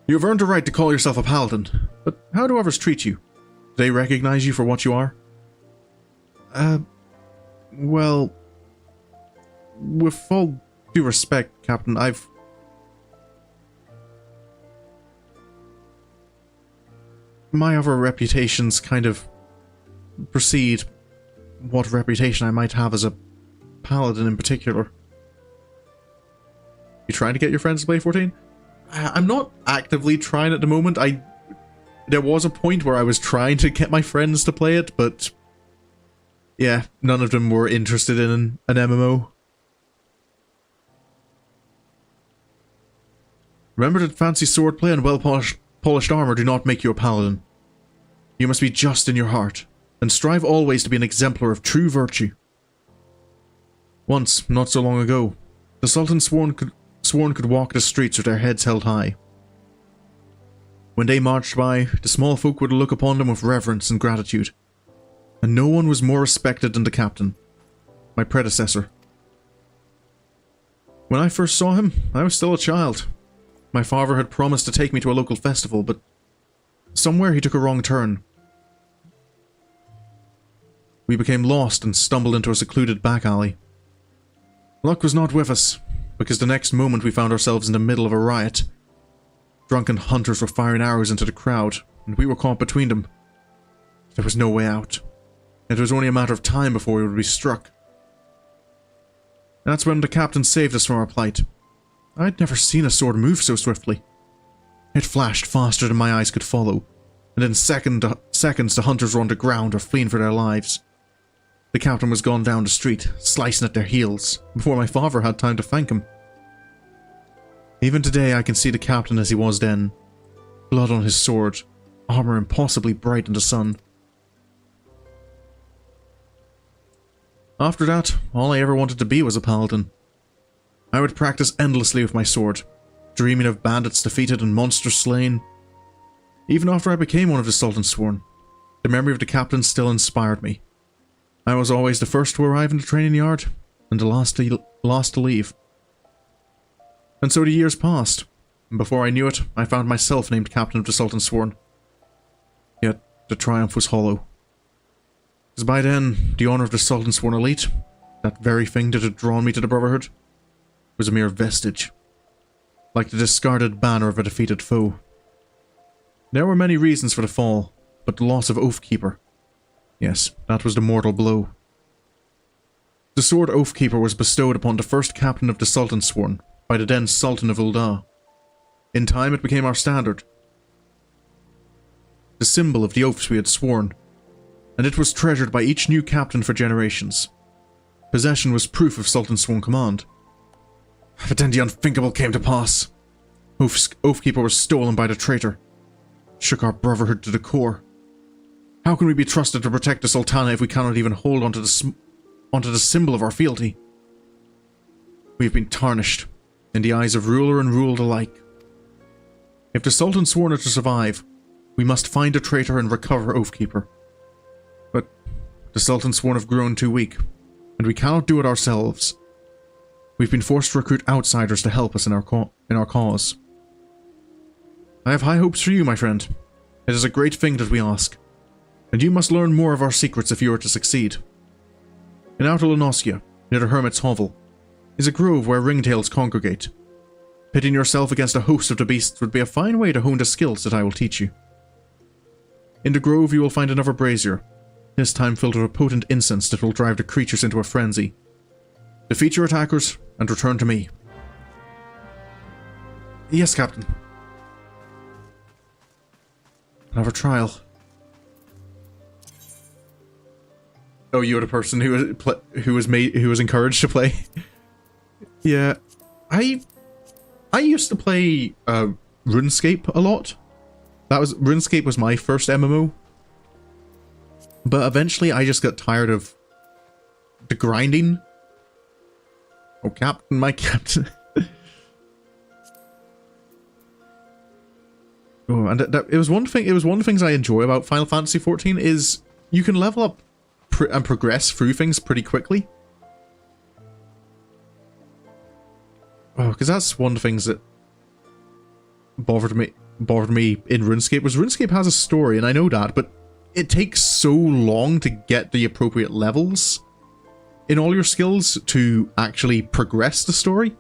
You have earned a right to call yourself a Paladin, but how do others treat you? Do they recognize you for what you are? Well, with all due respect, Captain, my other reputations kind of precede what reputation I might have as a Paladin in particular. You trying to get your friends to play 14? I'm not actively trying at the moment. There was a point where I was trying to get my friends to play it, but yeah, none of them were interested in an MMO. Remember that fancy swordplay and well-polished armor do not make you a Paladin. You must be just in your heart, and strive always to be an exemplar of true virtue. Once, not so long ago, the Sultan Sworn could walk the streets with their heads held high. When they marched by, the small folk would look upon them with reverence and gratitude, and no one was more respected than the captain, my predecessor. When I first saw him, I was still a child, My father had promised to take me to a local festival, but somewhere he took a wrong turn. We became lost and stumbled into a secluded back alley. Luck was not with us, because the next moment we found ourselves in the middle of a riot. Drunken hunters were firing arrows into the crowd, and we were caught between them. There was no way out. It was only a matter of time before we would be struck. That's when the captain saved us from our plight. I'd never seen a sword move so swiftly. It flashed faster than my eyes could follow, and in seconds the hunters were on the ground or fleeing for their lives. The captain was gone down the street, slicing at their heels, before my father had time to thank him. Even today I can see the captain as he was then. Blood on his sword, armor impossibly bright in the sun. After that, all I ever wanted to be was a paladin. I would practice endlessly with my sword, dreaming of bandits defeated and monsters slain. Even after I became one of the Sultan's Sworn, the memory of the captain still inspired me. I was always the first to arrive in the training yard, and the last to leave. And so the years passed, and before I knew it, I found myself named Captain of the Sultan's Sworn. Yet, the triumph was hollow. Because by then, the honour of the Sultan's Sworn elite, that very thing that had drawn me to the Brotherhood, was a mere vestige. Like the discarded banner of a defeated foe. There were many reasons for the fall, but the loss of Oathkeeper. Yes, that was the mortal blow. The sword Oathkeeper was bestowed upon the first captain of the Sultan's Sworn by the then Sultan of Ul'dah. In time it became our standard. The symbol of the oaths we had sworn, and it was treasured by each new captain for generations. Possession was proof of Sultan's Sworn command. But then the unthinkable came to pass. Oathkeeper was stolen by the traitor. Shook our brotherhood to the core. How can we be trusted to protect the Sultana if we cannot even hold onto the symbol of our fealty? We have been tarnished in the eyes of ruler and ruled alike. If the Sultan's Sworn are to survive, we must find a traitor and recover Oathkeeper. But the Sultan's Sworn have grown too weak, and we cannot do it ourselves. We've been forced to recruit outsiders to help us in our cause. I have high hopes for you, my friend. It is a great thing that we ask, and you must learn more of our secrets if you are to succeed. In Echatl Nine, near the Hermit's Hovel, is a grove where ringtails congregate. Pitting yourself against a host of the beasts would be a fine way to hone the skills that I will teach you. In the grove you will find another brazier, this time filled with a potent incense that will drive the creatures into a frenzy. Defeat your attackers, and return to me. Yes, Captain. Another trial. Oh, you're the person who was encouraged to play. Yeah, I used to play RuneScape a lot. RuneScape was my first MMO. But eventually I just got tired of the grinding. Oh, Captain, my Captain. Oh, and it was one thing. It was one of the things I enjoy about Final Fantasy XIV is you can level up and progress through things pretty quickly. Oh, because that's one of the things that bothered me in RuneScape was RuneScape has a story, and I know that, but it takes so long to get the appropriate levels in all your skills to actually progress the story.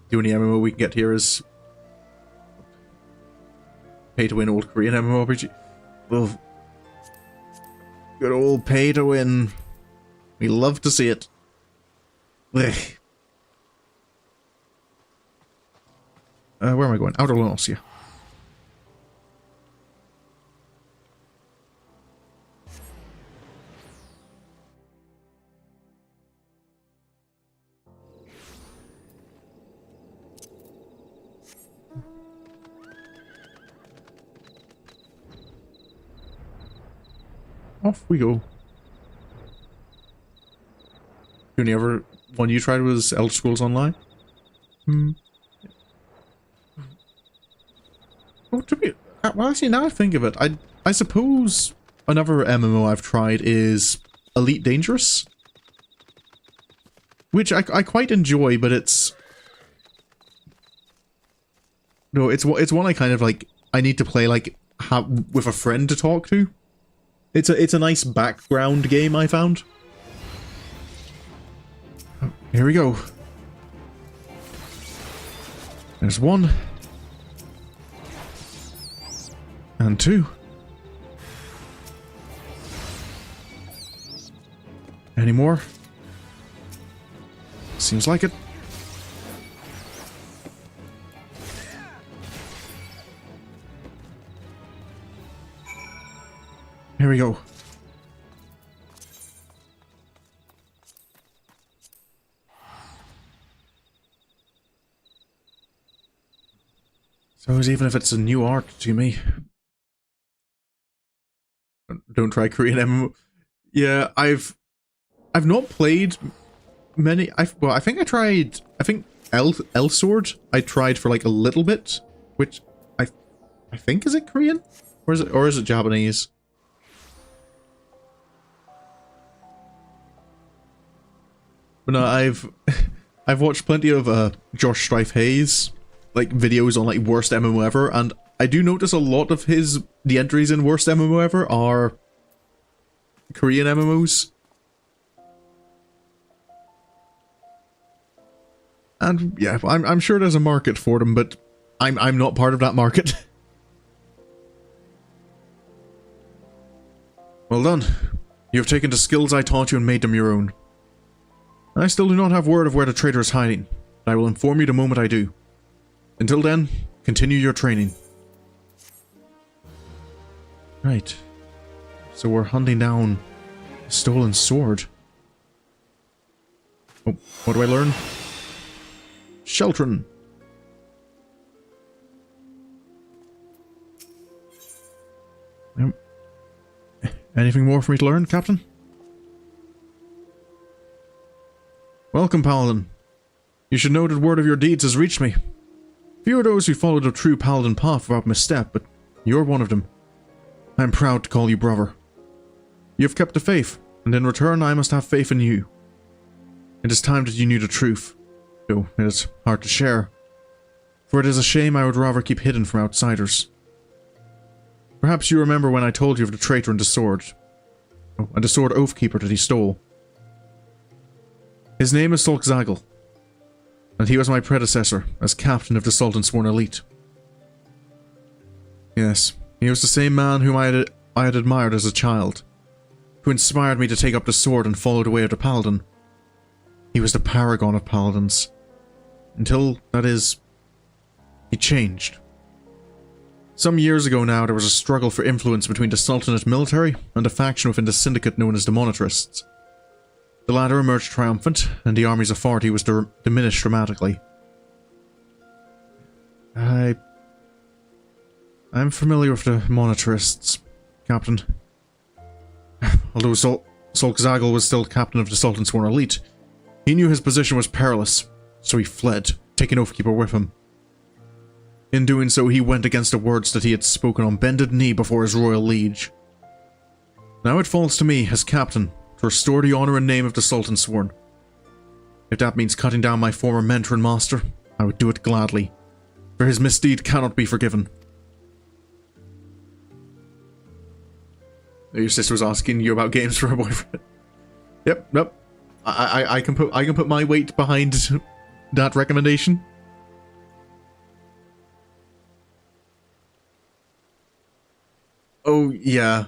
The only MMO we can get here is pay-to-win old Korean MMORPG. Well, good old pay-to-win. We love to see it. Ugh. Where am I going? Echatl Nine. Off we go. The only other one you tried was Elder Scrolls Online? Oh, well, actually, now I think of it, I suppose another MMO I've tried is Elite Dangerous, which I quite enjoy, but it's no, it's one I kind of like. I need to play like with a friend to talk to. It's a nice background game I found. Oh, here we go. There's one. And two. Any more? Seems like it. Here we go. So even if it's a new art to me. Don't try Korean MMO. Yeah, I've not played many. I think I tried. I think L Sword. I tried for like a little bit, which I think is it Korean, or is it Japanese? But no, I've watched plenty of Josh Strife Hayes like videos on like worst MMO ever, and I do notice a lot of the entries in worst MMO ever are Korean MMOs. And yeah, I'm sure there's a market for them, but I'm not part of that market. Well done. You have taken the skills I taught you and made them your own. I still do not have word of where the traitor is hiding, but I will inform you the moment I do. Until then, continue your training. Right. So we're hunting down a stolen sword. Oh, what do I learn? Sheltrin. Anything more for me to learn, Captain? Welcome, Paladin. You should know that word of your deeds has reached me. Few are those who follow the true Paladin path without misstep, but you're one of them. I am proud to call you brother. You have kept the faith, and in return I must have faith in you. It is time that you knew the truth, though it is hard to share, for it is a shame I would rather keep hidden from outsiders. Perhaps you remember when I told you of the traitor and the sword. Oh, and the sword Oathkeeper that he stole. His name is Solkzagel, and he was my predecessor as captain of the Sultan Sworn Elite. Yes, he was the same man whom I had admired as a child, who inspired me to take up the sword and follow the way of the Paladin. He was the paragon of Paladins. Until, that is, he changed. Some years ago now, there was a struggle for influence between the Sultanate military and a faction within the syndicate known as the Monetarists. The latter emerged triumphant, and the army's authority was diminished dramatically. I'm familiar with the Monetarists, Captain. Although Solkzagel was still captain of the Sultan Sworn Elite, he knew his position was perilous, so he fled, taking Oathkeeper with him. In doing so, he went against the words that he had spoken on bended knee before his royal liege. Now it falls to me, as captain, to restore the honour and name of the Sultan Sworn. If that means cutting down my former mentor and master, I would do it gladly, for his misdeed cannot be forgiven. Your sister was asking you about games for her boyfriend. Yep, nope. I can put my weight behind that recommendation. Oh yeah,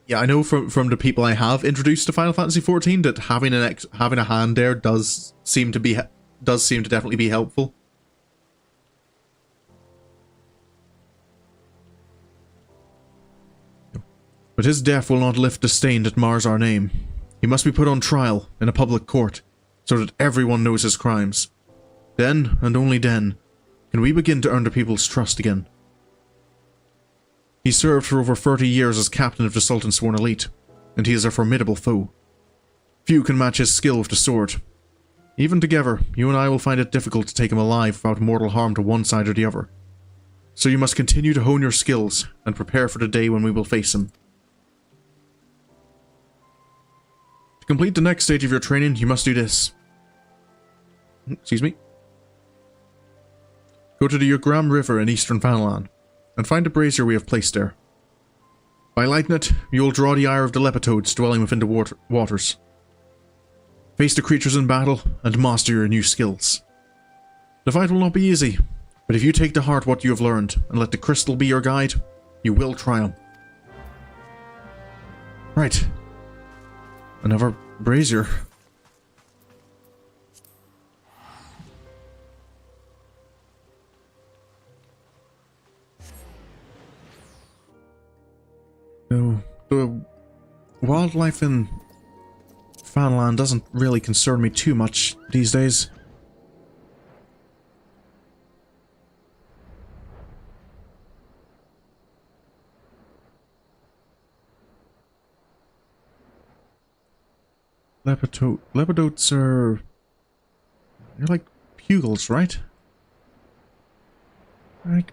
yeah, I know from the people I have introduced to Final Fantasy XIV that having a hand there does seem to definitely be helpful. But his death will not lift the stain that mars our name. He must be put on trial in a public court, so that everyone knows his crimes. Then, and only then, can we begin to earn the people's trust again. He served for over 30 years as captain of the Sultan Sworn Elite, and he is a formidable foe. Few can match his skill with the sword. Even together, you and I will find it difficult to take him alive without mortal harm to one side or the other. So you must continue to hone your skills and prepare for the day when we will face him. To complete the next stage of your training, you must do this. Excuse me. Go to the Ugram River in eastern Fanlan, and find the brazier we have placed there. By lighting it, you will draw the ire of the leopards dwelling within the waters. Face the creatures in battle, and master your new skills. The fight will not be easy, but if you take to heart what you have learned, and let the crystal be your guide, you will triumph. Right. Another brazier. No, the wildlife in Fanland doesn't really concern me too much these days. Leopards are... They're like pugils, right? Like...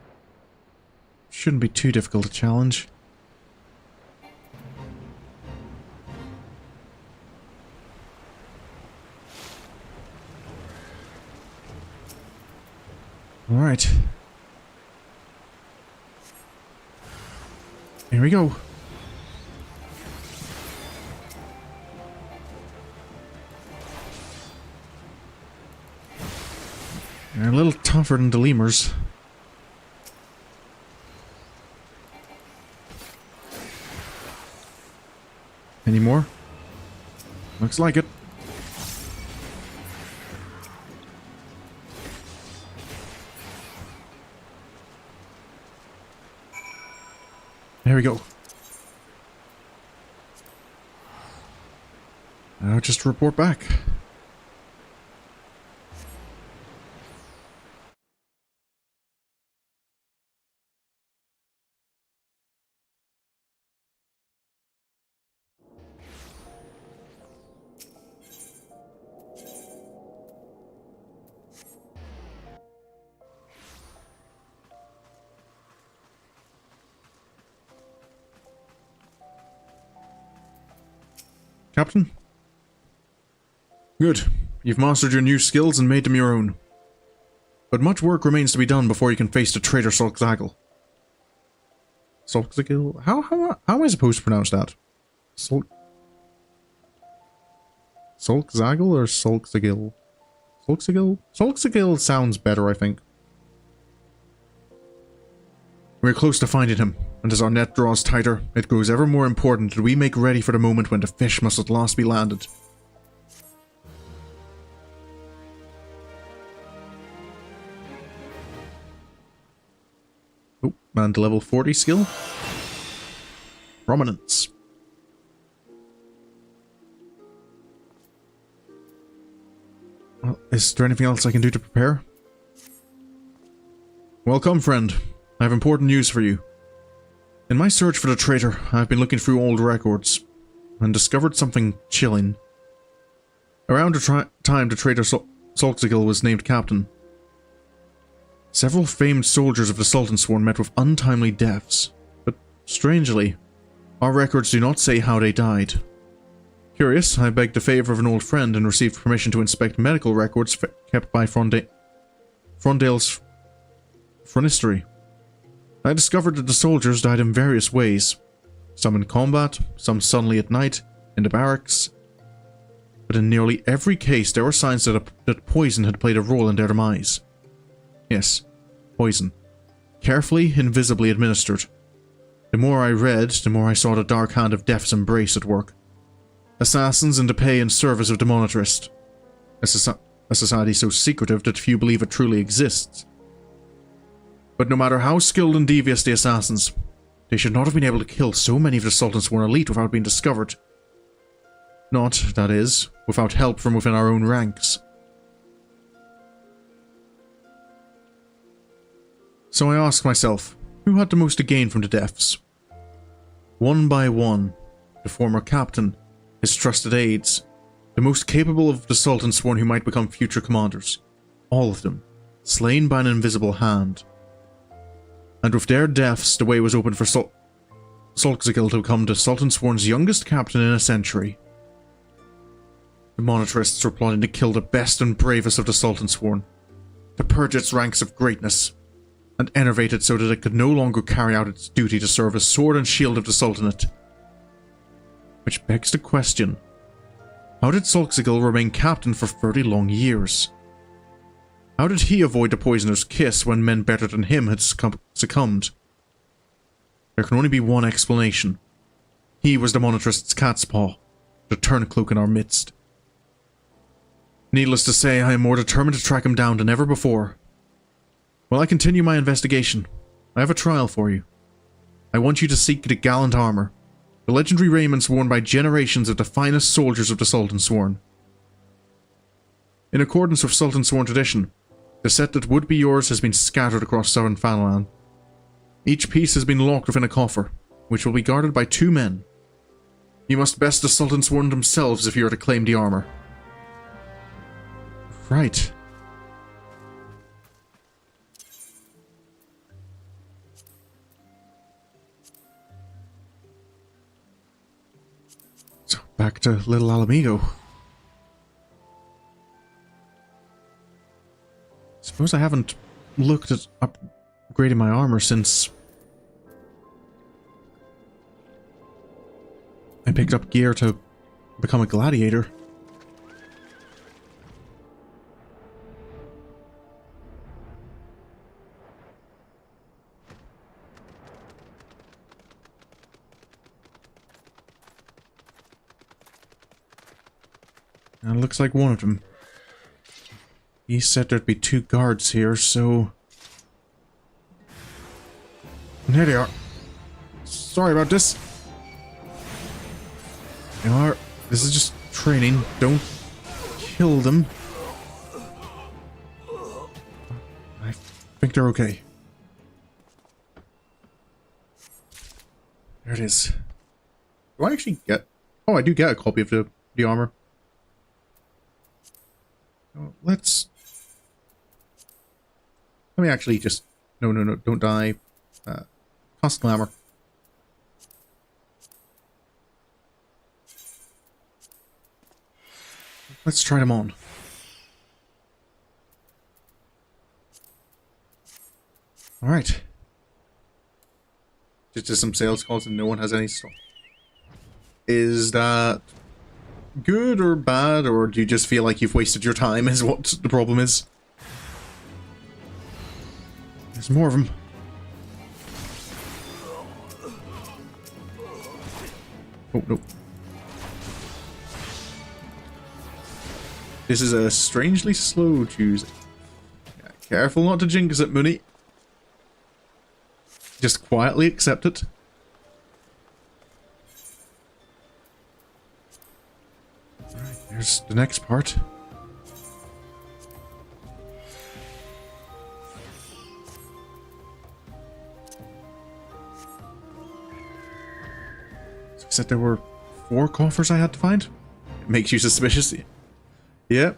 Shouldn't be too difficult to challenge. Alright. Here we go. They're a little tougher than the lemurs. Any more? Looks like it. There we go. Now just report back. Captain? Good. You've mastered your new skills and made them your own. But much work remains to be done before you can face the traitor Sulkzagel. Sulkzagel? How am I supposed to pronounce that? Sulkzagel or Sulkzagel? Sulkzagel? Sulkzagel sounds better, I think. We're close to finding him, and as our net draws tighter, it grows ever more important that we make ready for the moment when the fish must at last be landed. Oh, and level 40 skill. Prominence. Well, is there anything else I can do to prepare? Welcome, friend. I have important news for you. In my search for the traitor, I have been looking through old records and discovered something chilling. Around the time the traitor Sulkzagel was named captain, several famed soldiers of the Sultan Sworn met with untimely deaths, but strangely, our records do not say how they died. Curious, I begged the favour of an old friend and received permission to inspect medical records kept by Frondale's Fronistery. I discovered that the soldiers died in various ways, some in combat, some suddenly at night, in the barracks, but in nearly every case there were signs that poison had played a role in their demise. Yes, poison. Carefully, invisibly administered. The more I read, the more I saw the dark hand of death's embrace at work. Assassins in the pay and service of the monetarist. A society so secretive that few believe it truly exists. But no matter how skilled and devious the assassins, they should not have been able to kill so many of the Sultan's Sworn elite without being discovered. Not, that is, without help from within our own ranks. So I asked myself, who had the most to gain from the deaths? One by one, the former captain, his trusted aides, the most capable of the Sultan's Sworn who might become future commanders. All of them, slain by an invisible hand. And with their deaths, the way was open for Solxigil to become the Sultan Sworn's youngest captain in a century. The monetarists were plotting to kill the best and bravest of the Sultan Sworn, to purge its ranks of greatness, and enervate it so that it could no longer carry out its duty to serve as sword and shield of the Sultanate. Which begs the question, how did Solxigil remain captain for 30 long years? How did he avoid the poisoner's kiss when men better than him had succumbed? There can only be one explanation. He was the monetarist's cat's paw, the turncloak in our midst. Needless to say, I am more determined to track him down than ever before. While I continue my investigation, I have a trial for you. I want you to seek the gallant armor, the legendary raiments worn by generations of the finest soldiers of the Sultan Sworn. In accordance with Sultan Sworn tradition, the set that would be yours has been scattered across southern Fanalan. Each piece has been locked within a coffer, which will be guarded by 2 men. You must best the Sultan Sworn themselves if you are to claim the armor. Right. So, back to Little Alamigo. Suppose I haven't looked at upgrading my armor since I picked up gear to become a gladiator. And it looks like one of them. He said there'd be 2 guards here, so... And here they are. Sorry about this. They are. This is just training. Don't kill them. I think they're okay. There it is. Do I actually get... Oh, I do get a copy of the armor. Let's... Let me actually just... No, don't die. Cost glamour. Let's try them on. Alright. Just some sales calls and no one has any stuff. Is that good or bad, or do you just feel like you've wasted your time is what the problem is? There's more of them. Oh, no. This is a strangely slow Tuesday. Yeah, careful not to jinx it, Mooney. Just quietly accept it. Alright, there's the next part. Said there were 4 coffers I had to find? It makes you suspicious. Yep.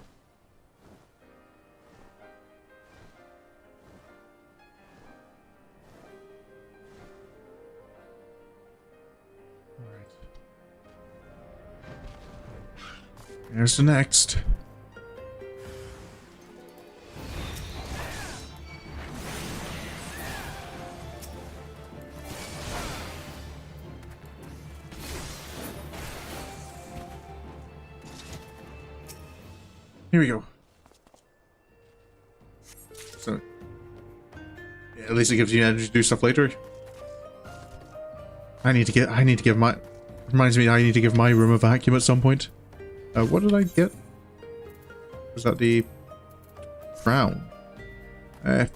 Alright. There's the next. Here we go. So, yeah, at least it gives you energy to do stuff later. I need to give my... Reminds me, I need to give my room a vacuum at some point. What did I get? Was that the crown?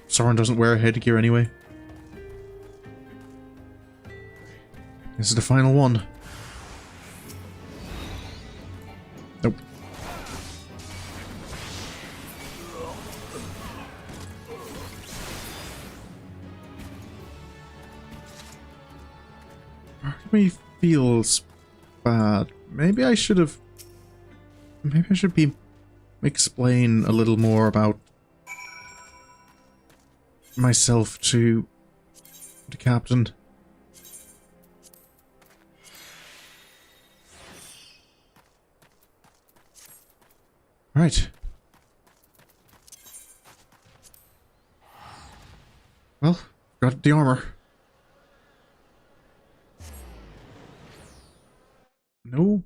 Sorin doesn't wear a headgear anyway. This is the final one. Nope. Part of me feels bad. Maybe I should explain a little more about myself to The captain. Right. Well, got the armor. No.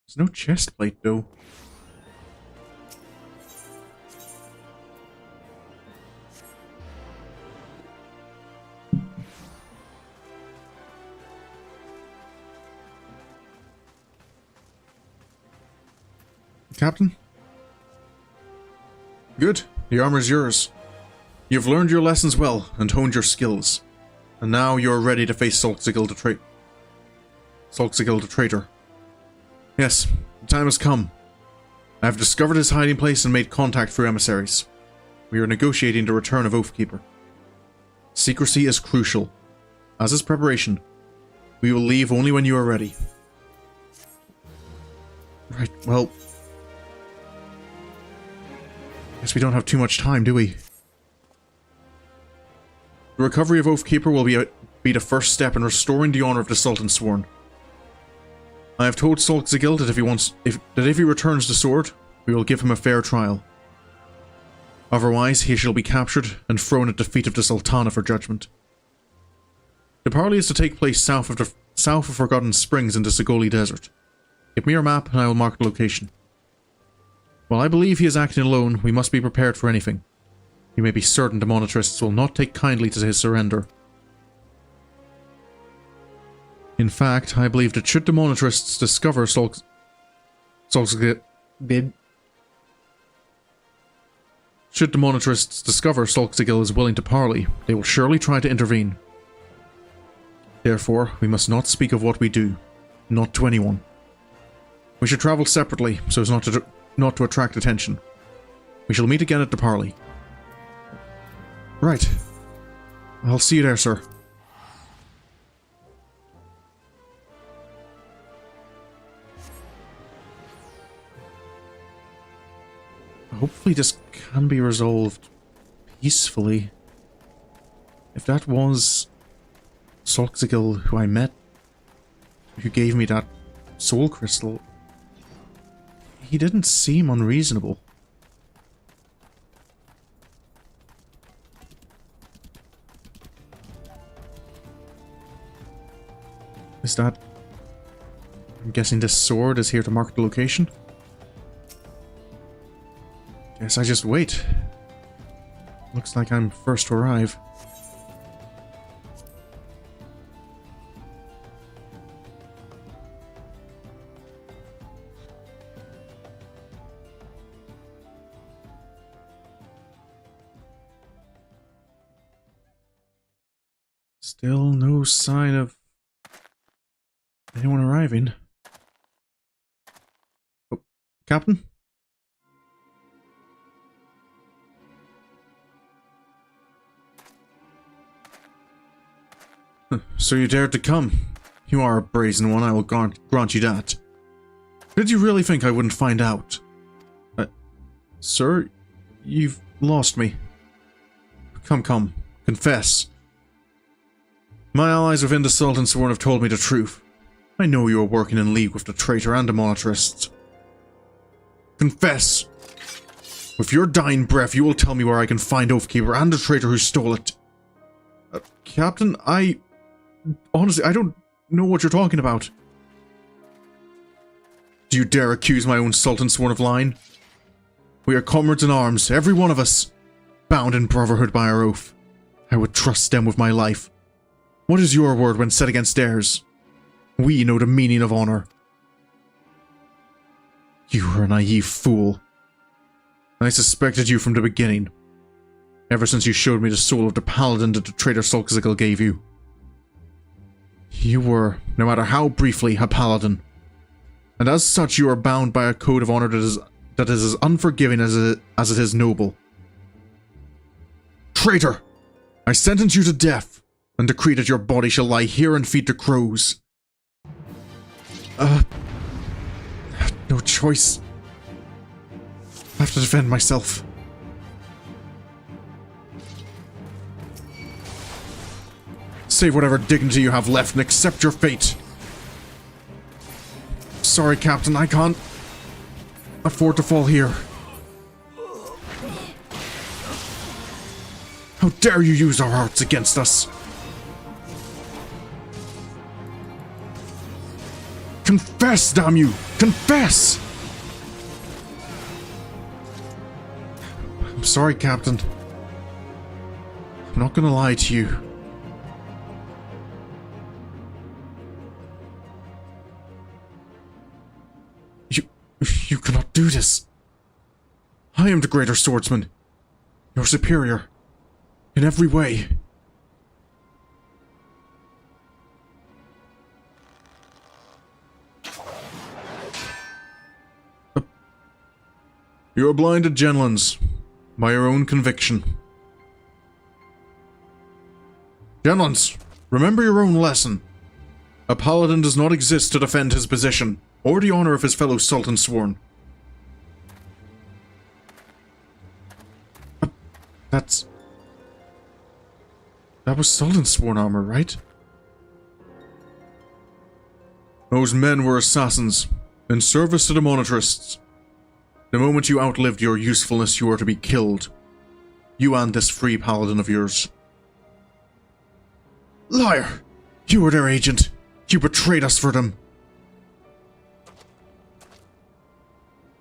There's no chest plate, though. Captain? Good. The armor is yours. You've learned your lessons well and honed your skills. And now you're ready to face Sulkzigil the traitor. Yes, the time has come. I have discovered his hiding place and made contact through emissaries. We are negotiating the return of Oathkeeper. Secrecy is crucial. As is preparation. We will leave only when you are ready. Right, well... guess we don't have too much time, do we? The recovery of Oathkeeper will be the first step in restoring the honor of the Sultan Sworn. I have told Sulkzigil that if he returns the sword, we will give him a fair trial. Otherwise, he shall be captured and thrown at the feet of the Sultana for judgment. The parley is to take place south of Forgotten Springs in the Sigoli Desert. Give me your map and I will mark the location. While I believe he is acting alone, we must be prepared for anything. You may be certain the Monitorists will not take kindly to his surrender. In fact, I believe that should the Monitorists discover Sulkzigil is willing to parley, they will surely try to intervene. Therefore, we must not speak of what we do, not to anyone. We should travel separately, so as not to attract attention. We shall meet again at the parley. Right. I'll see you there, sir. Hopefully this can be resolved peacefully. If that was Sulkzigil who I met, who gave me that soul crystal, he didn't seem unreasonable. Is that... I'm guessing this sword is here to mark the location? Guess I just wait. Looks like I'm first to arrive. Still no sign of anyone arriving. Oh, Captain? So you dared to come. You are a brazen one, I will grant you that. Did you really think I wouldn't find out? Sir, you've lost me. Come, confess. My allies within the Sultan Sworn have told me the truth. I know you are working in league with the traitor and the Monitorists. Confess! With your dying breath, you will tell me where I can find Oathkeeper and the traitor who stole it. Captain, honestly, I don't know what you're talking about. Do you dare accuse my own Sultan Sworn of lying? We are comrades in arms, every one of us, bound in brotherhood by our oath. I would trust them with my life. What is your word when set against theirs? We know the meaning of honor. You are a naive fool. I suspected you from the beginning. Ever since you showed me the soul of the Paladin that the traitor Sulkzigil gave you. You were, no matter how briefly, a Paladin. And as such you are bound by a code of honor that is as unforgiving as it is noble. Traitor! I sentence you to death, and decree that your body shall lie here and feed the crows. No choice. I have to defend myself. Save whatever dignity you have left and accept your fate. Sorry, Captain, I can't afford to fall here. How dare you use our hearts against us? Confess, damn you! Confess! I'm sorry, Captain. I'm not gonna lie to you. You cannot do this. I am the greater swordsman. Your superior. In every way. You are blinded, Genlans, by your own conviction. Genlans, remember your own lesson. A paladin does not exist to defend his position, or the honor of his fellow Sultan Sworn. That was Sultan Sworn armor, right? Those men were assassins, in service to the monetarists. The moment you outlived your usefulness, you were to be killed. You and this free paladin of yours. Liar! You were their agent. You betrayed us for them.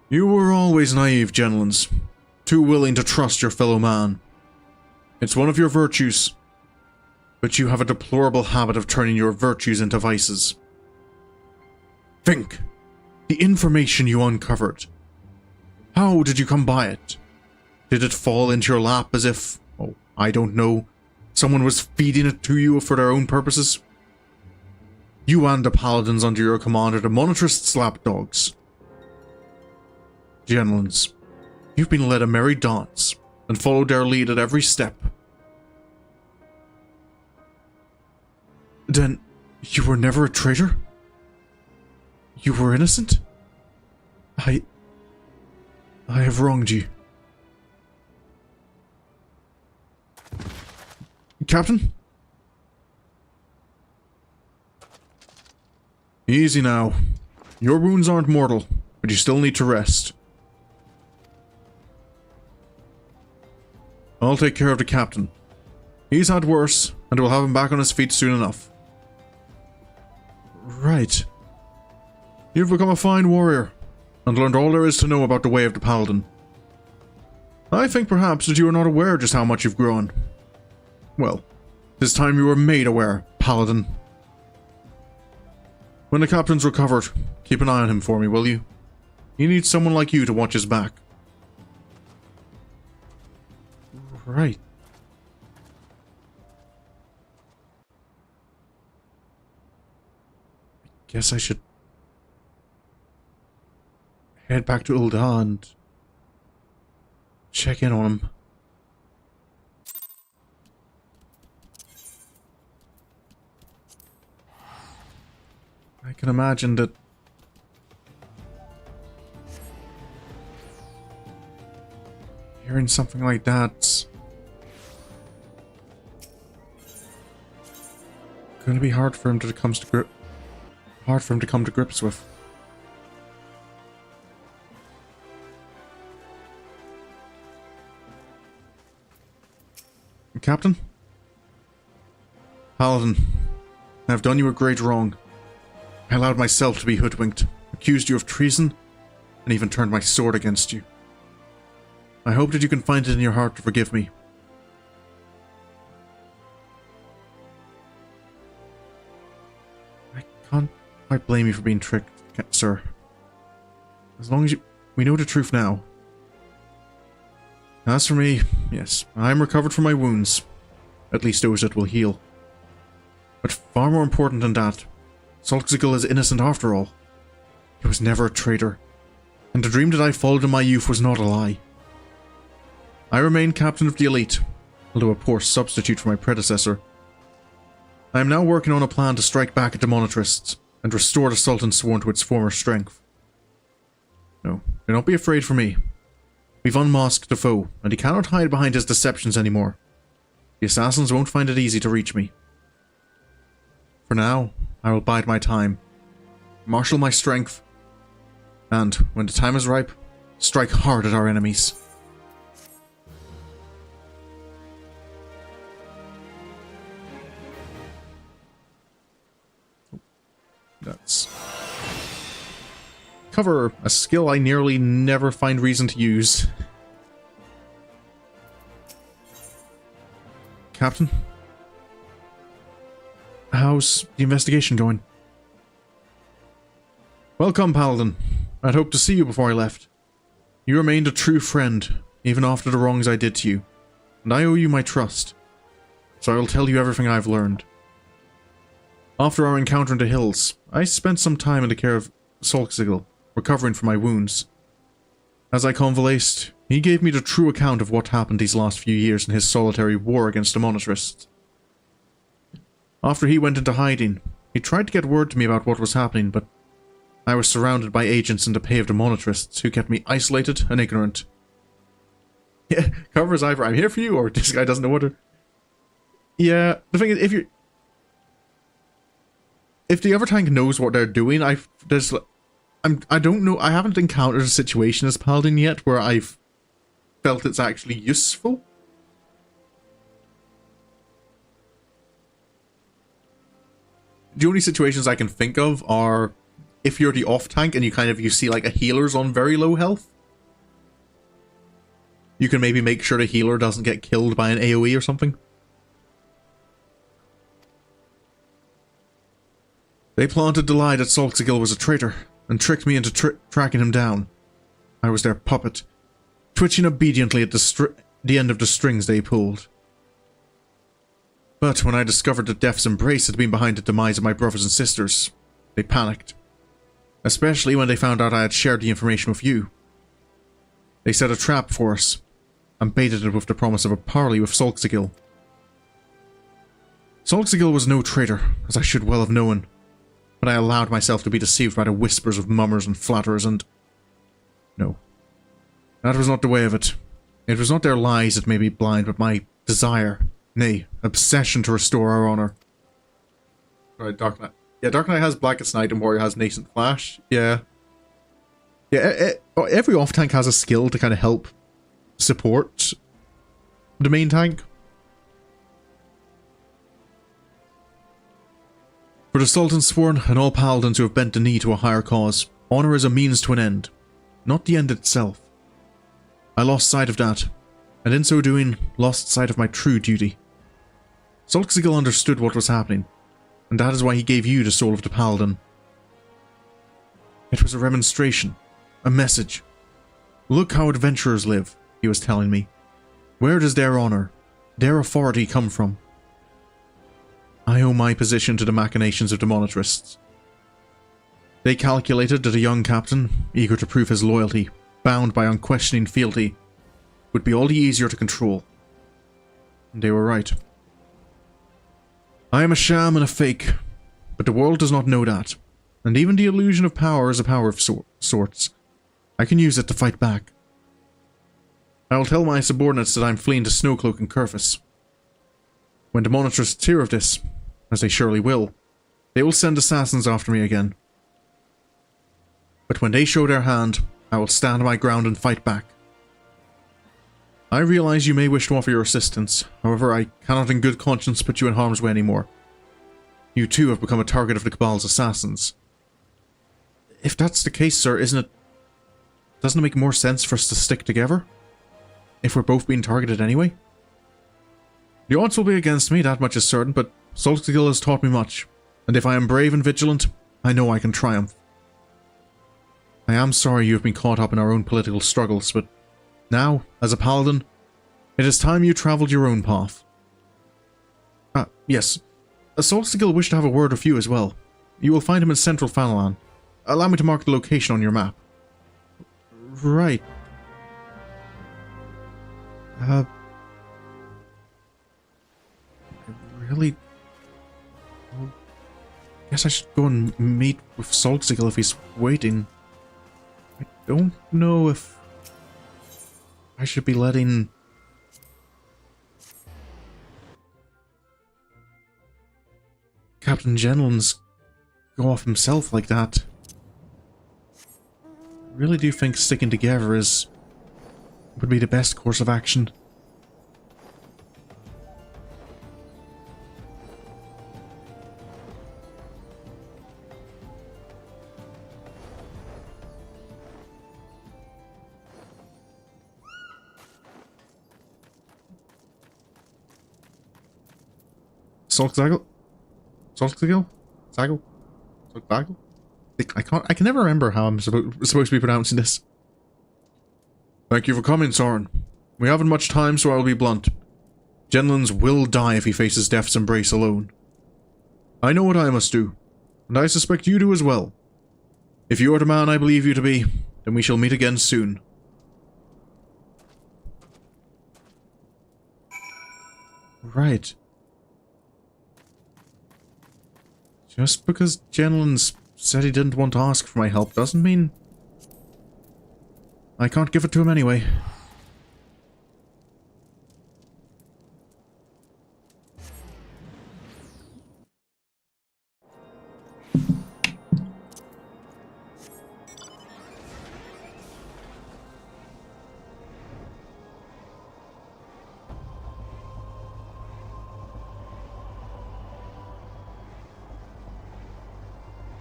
You were always naive, Genlans. Too willing to trust your fellow man. It's one of your virtues. But you have a deplorable habit of turning your virtues into vices. Think. The information you uncovered. How did you come by it? Did it fall into your lap as if, oh, I don't know, someone was feeding it to you for their own purposes? You and the paladins under your command are the monetarist lapdogs. Genlans, you've been led a merry dance, and followed their lead at every step. Then, you were never a traitor? You were innocent? I have wronged you. Captain? Easy now. Your wounds aren't mortal, but you still need to rest. I'll take care of the captain. He's had worse, and we'll have him back on his feet soon enough. Right. You've become a fine warrior, and learned all there is to know about the way of the Paladin. I think perhaps that you are not aware just how much you've grown. Well, this time you were made aware, Paladin. When the captain's recovered, keep an eye on him for me, will you? He needs someone like you to watch his back. Right. Guess I should head back to Ul'dah and check in on him. I can imagine that hearing something like that's going to be hard for him to come to grips with. Captain? Paladin, I have done you a great wrong. I allowed myself to be hoodwinked, accused you of treason, and even turned my sword against you. I hope that you can find it in your heart to forgive me. I can't quite blame you for being tricked, sir. As long as we know the truth now. As for me, yes, I am recovered from my wounds. At least those that will heal. But far more important than that, Solxigil is innocent after all. He was never a traitor, and the dream that I followed in my youth was not a lie. I remain captain of the elite, although a poor substitute for my predecessor. I am now working on a plan to strike back at the monetarists, and restore the Sultan Sworn to its former strength. No, do not be afraid for me. We've unmasked the foe, and he cannot hide behind his deceptions anymore. The assassins won't find it easy to reach me. For now, I will bide my time, marshal my strength, and, when the time is ripe, strike hard at our enemies. That's... Cover, a skill I nearly never find reason to use. Captain? How's the investigation going? Welcome, Paladin. I'd hoped to see you before I left. You remained a true friend, even after the wrongs I did to you, and I owe you my trust. So I will tell you everything I've learned. After our encounter in the hills, I spent some time in the care of Solxigil, recovering from my wounds. As I convalesced, he gave me the true account of what happened these last few years in his solitary war against the monetrists. After he went into hiding, he tried to get word to me about what was happening, but I was surrounded by agents in the pay of the monetrists who kept me isolated and ignorant. Yeah, cover is either I'm here for you or this guy doesn't know what to... Yeah, the thing is, if the other tank knows what they're doing, I don't know, I haven't encountered a situation as Paladin yet where I've felt it's actually useful. The only situations I can think of are if you're the off tank and you see like a healer's on very low health. You can maybe make sure the healer doesn't get killed by an AoE or something. They planted the lie that Solxigil was a traitor, and tricked me into tracking him down. I was their puppet, twitching obediently at the end of the strings they pulled. But when I discovered that Death's embrace had been behind the demise of my brothers and sisters, they panicked. Especially when they found out I had shared the information with you. They set a trap for us, and baited it with the promise of a parley with Solxigil. Solxigil was no traitor, as I should well have known. But I allowed myself to be deceived by the whispers of mummers and flatterers, and... No. That was not the way of it. It was not their lies that made me blind, but my desire, nay, obsession to restore our honor. Right, Dark Knight. Yeah, Dark Knight has Blackest Night and Warrior has Nascent Flash. Yeah. Yeah, every off-tank has a skill to kind of help support the main tank. For the Sultan Sworn and all Paladins who have bent the knee to a higher cause, honor is a means to an end, not the end itself. I lost sight of that, and in so doing, lost sight of my true duty. Solxigil understood what was happening, and that is why he gave you the soul of the Paladin. It was a remonstration, a message. Look how adventurers live, he was telling me. Where does their honor, their authority come from? I owe my position to the machinations of the monetrists. They calculated that a young captain, eager to prove his loyalty, bound by unquestioning fealty, would be all the easier to control. And they were right. I am a sham and a fake, but the world does not know that, and even the illusion of power is a power of sorts. I can use it to fight back. I will tell my subordinates that I am fleeing to Snowcloak and Curfus. When the monetrists hear of this, as they surely will, they will send assassins after me again. But when they show their hand, I will stand my ground and fight back. I realize you may wish to offer your assistance, however I cannot in good conscience put you in harm's way anymore. You too have become a target of the Cabal's assassins. If that's the case, sir, doesn't it make more sense for us to stick together? If we're both being targeted anyway? The odds will be against me, that much is certain, but Solxigil has taught me much, and if I am brave and vigilant, I know I can triumph. I am sorry you have been caught up in our own political struggles, but now, as a paladin, it is time you travelled your own path. Yes. Solxigil wished to have a word with you as well. You will find him in central Fanalan. Allow me to mark the location on your map. Right. I really... Well, guess I should go and meet with Solxigil if he's waiting. I don't know if I should be letting... Captain Genlan's go off himself like that. I really do think sticking together would be the best course of action. Solkzagel? Solkzagel? Zagel? Solkzagel? I can never remember how I'm supposed to be pronouncing this. Thank you for coming, Sorin. We haven't much time, so I'll be blunt. Genlan's will die if he faces death's embrace alone. I know what I must do, and I suspect you do as well. If you are the man I believe you to be, then we shall meet again soon. Right. Just because Genlan's said he didn't want to ask for my help doesn't mean I can't give it to him anyway.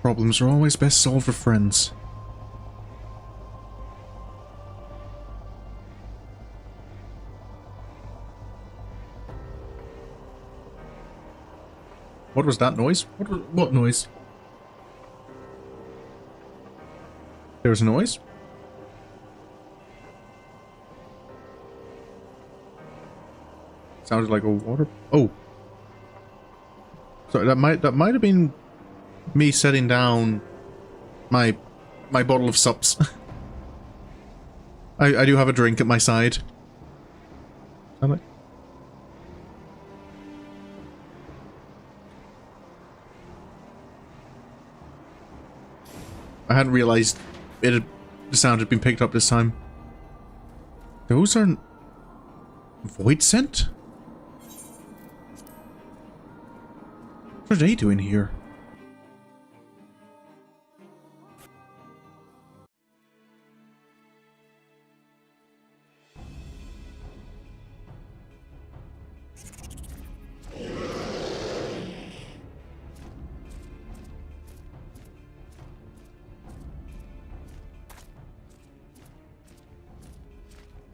Problems are always best solved with friends. What was that noise? What noise? There was a noise? Sounded like a water... Oh. Sorry, that might have been me setting down my bottle of sups. I do have a drink at my side. Am I? I hadn't realized the sound had been picked up this time. Those aren't void scent? What are they doing here?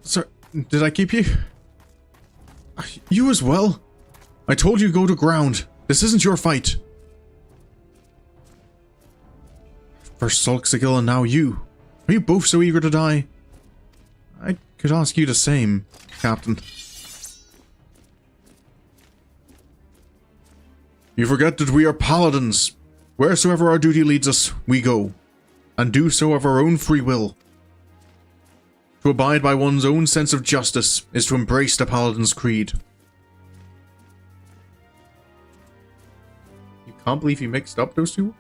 Sir, did I keep you? You as well? I told you go to ground. This isn't your fight. First Solkzagel and now you. Are you both so eager to die? I could ask you the same, Captain. You forget that we are paladins. Wheresoever our duty leads us, we go. And do so of our own free will. To abide by one's own sense of justice is to embrace the Paladin's creed. You can't believe you mixed up those two?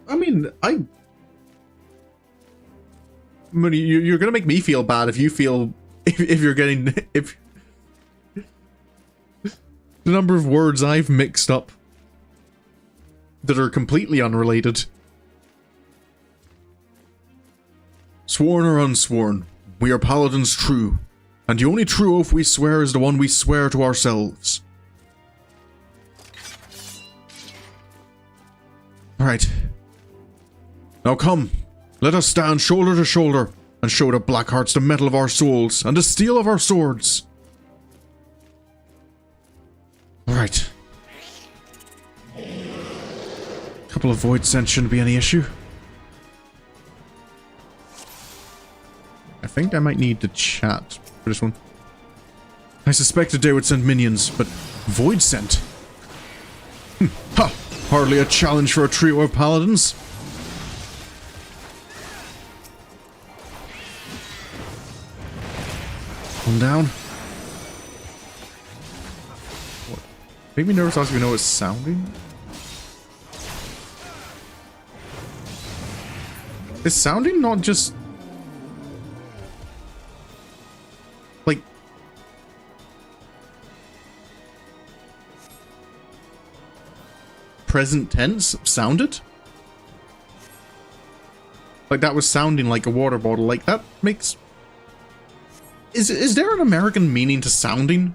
I mean, you're gonna make me feel bad if you feel... If you're getting... If... The number of words I've mixed up that are completely unrelated. Sworn or unsworn, we are paladins true, and the only true oath we swear is the one we swear to ourselves. Alright. Now come, let us stand shoulder to shoulder and show the Blackhearts the metal of our souls and the steel of our swords. Alright. Couple of void scents shouldn't be any issue. I think I might need to chat for this one. I suspected they would send minions, but void scent? Ha! Hardly a challenge for a trio of paladins. One down. What? Make me nervous also we know it's sounding. Is sounding not just... like... present tense sounded. Like, that was sounding like a water bottle. Like, that makes... Is there an American meaning to sounding?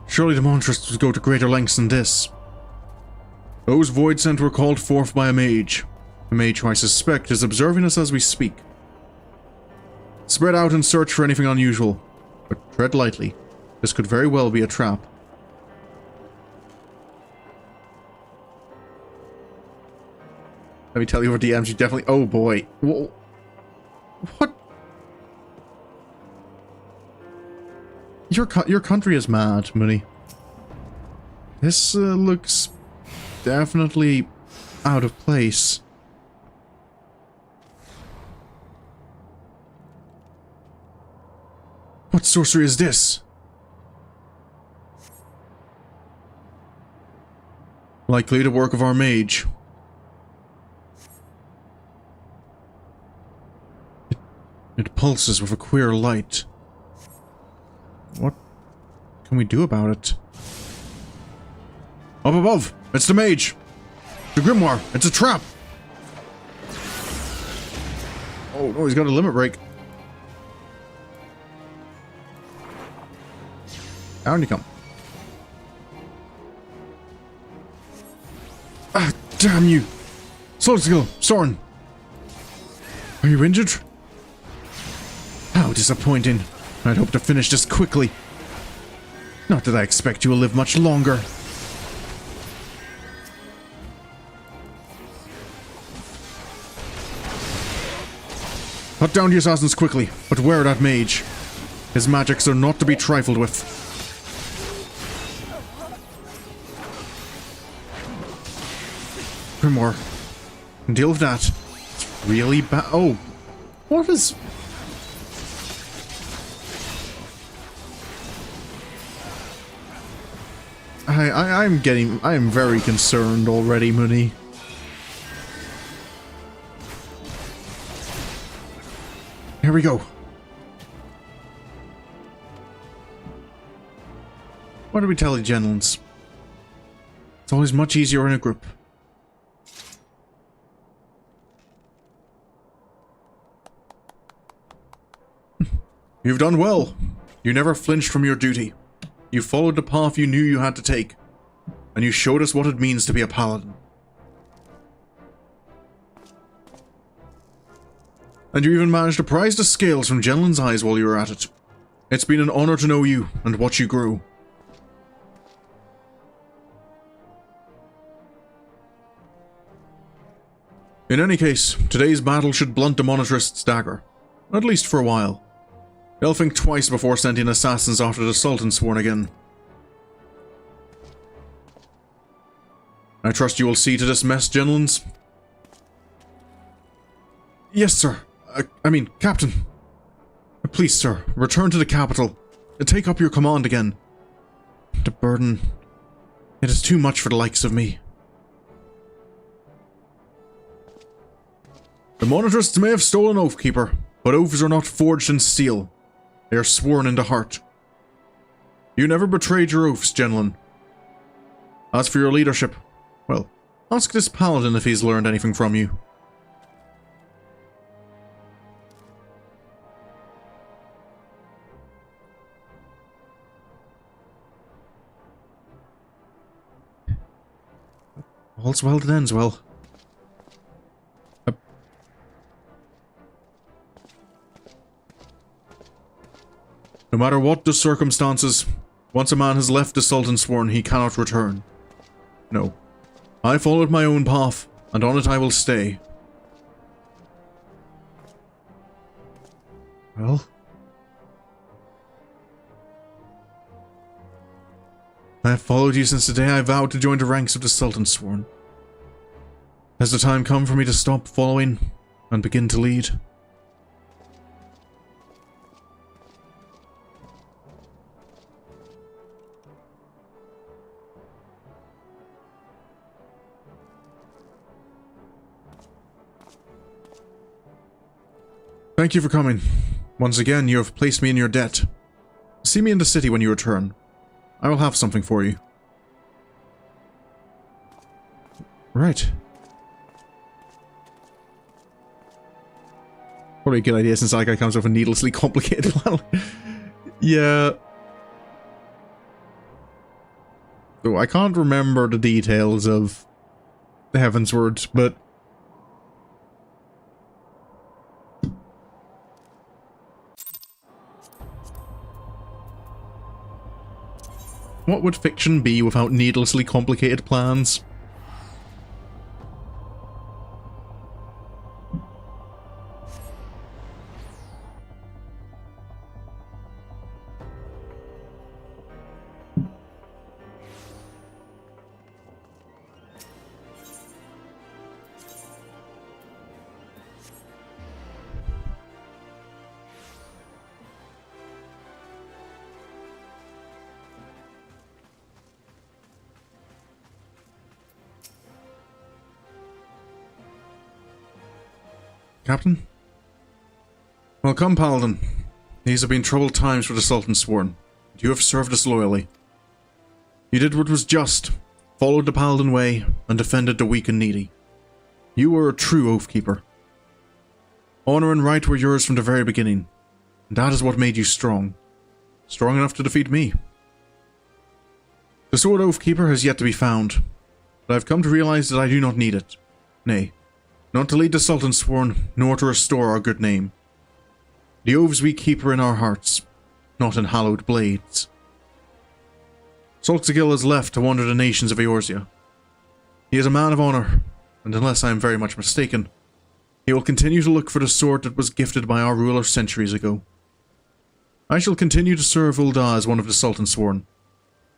Surely the monstrous would go to greater lengths than this. Those void scent were called forth by a mage. A mage who I suspect is observing us as we speak. Spread out and search for anything unusual, but tread lightly. This could very well be a trap. Let me tell you, over DMs, you definitely... Oh boy. What? Your country is mad, Mooney. This looks definitely out of place. What sorcery is this? Likely the work of our mage. It pulses with a queer light. What can we do about it? Up above! It's the mage! The grimoire! It's a trap! Oh no, he's got a limit break. Down you come. Ah, damn you! Slow skill, Sorin! Are you injured? How disappointing. I'd hope to finish this quickly. Not that I expect you will live much longer. Cut down the assassins quickly, but beware that mage. His magics are not to be trifled with. Grimoire. Deal with that. It's really bad. Oh. What is... I am very concerned already, Mooney. Here we go. What do we tell you, gentlemen? It's always much easier in a group. You've done well. You never flinched from your duty. You followed the path you knew you had to take, and you showed us what it means to be a paladin. And you even managed to prize the scales from Jenlin's eyes while you were at it. It's been an honor to know you and what you grew. In any case, today's battle should blunt the monetarist's dagger, at least for a while. They'll think twice before sending assassins after the Sultan sworn again. I trust you will see to this mess, gentlemen. Yes, sir. I mean, Captain. Please, sir, return to the capital. Take up your command again. The burden... It is too much for the likes of me. The monetarists may have stolen Oathkeeper, but oaths are not forged in steel. They are sworn in the heart. You never betrayed your oaths, gentlemen. As for your leadership, well, ask this paladin if he's learned anything from you. All's well that ends well. No matter what the circumstances, once a man has left the Sultan sworn, he cannot return. No. I followed my own path, and on it I will stay. Well? I have followed you since the day I vowed to join the ranks of the Sultan sworn. Has the time come for me to stop following and begin to lead? Thank you for coming. Once again, you have placed me in your debt. See me in the city when you return. I will have something for you. Right. Probably a good idea since that guy comes with a needlessly complicated plan. Yeah. So I can't remember the details of the Heavensward, but what would fiction be without needlessly complicated plans? Captain? Welcome, Paladin. These have been troubled times for the Sultan's Sworn. You have served us loyally. You did what was just, followed the Paladin way, and defended the weak and needy. You were a true Oathkeeper. Honor and right were yours from the very beginning, and that is what made you strong. Strong enough to defeat me. The Sword Oathkeeper has yet to be found, but I have come to realize that I do not need it. Nay, not to lead the Sultan's Sworn, nor to restore our good name. The oaths we keep are in our hearts, not in hallowed blades. Solxagil has left to wander the nations of Eorzea. He is a man of honor, and unless I am very much mistaken, he will continue to look for the sword that was gifted by our ruler centuries ago. I shall continue to serve Ul'dah as one of the Sultan's Sworn,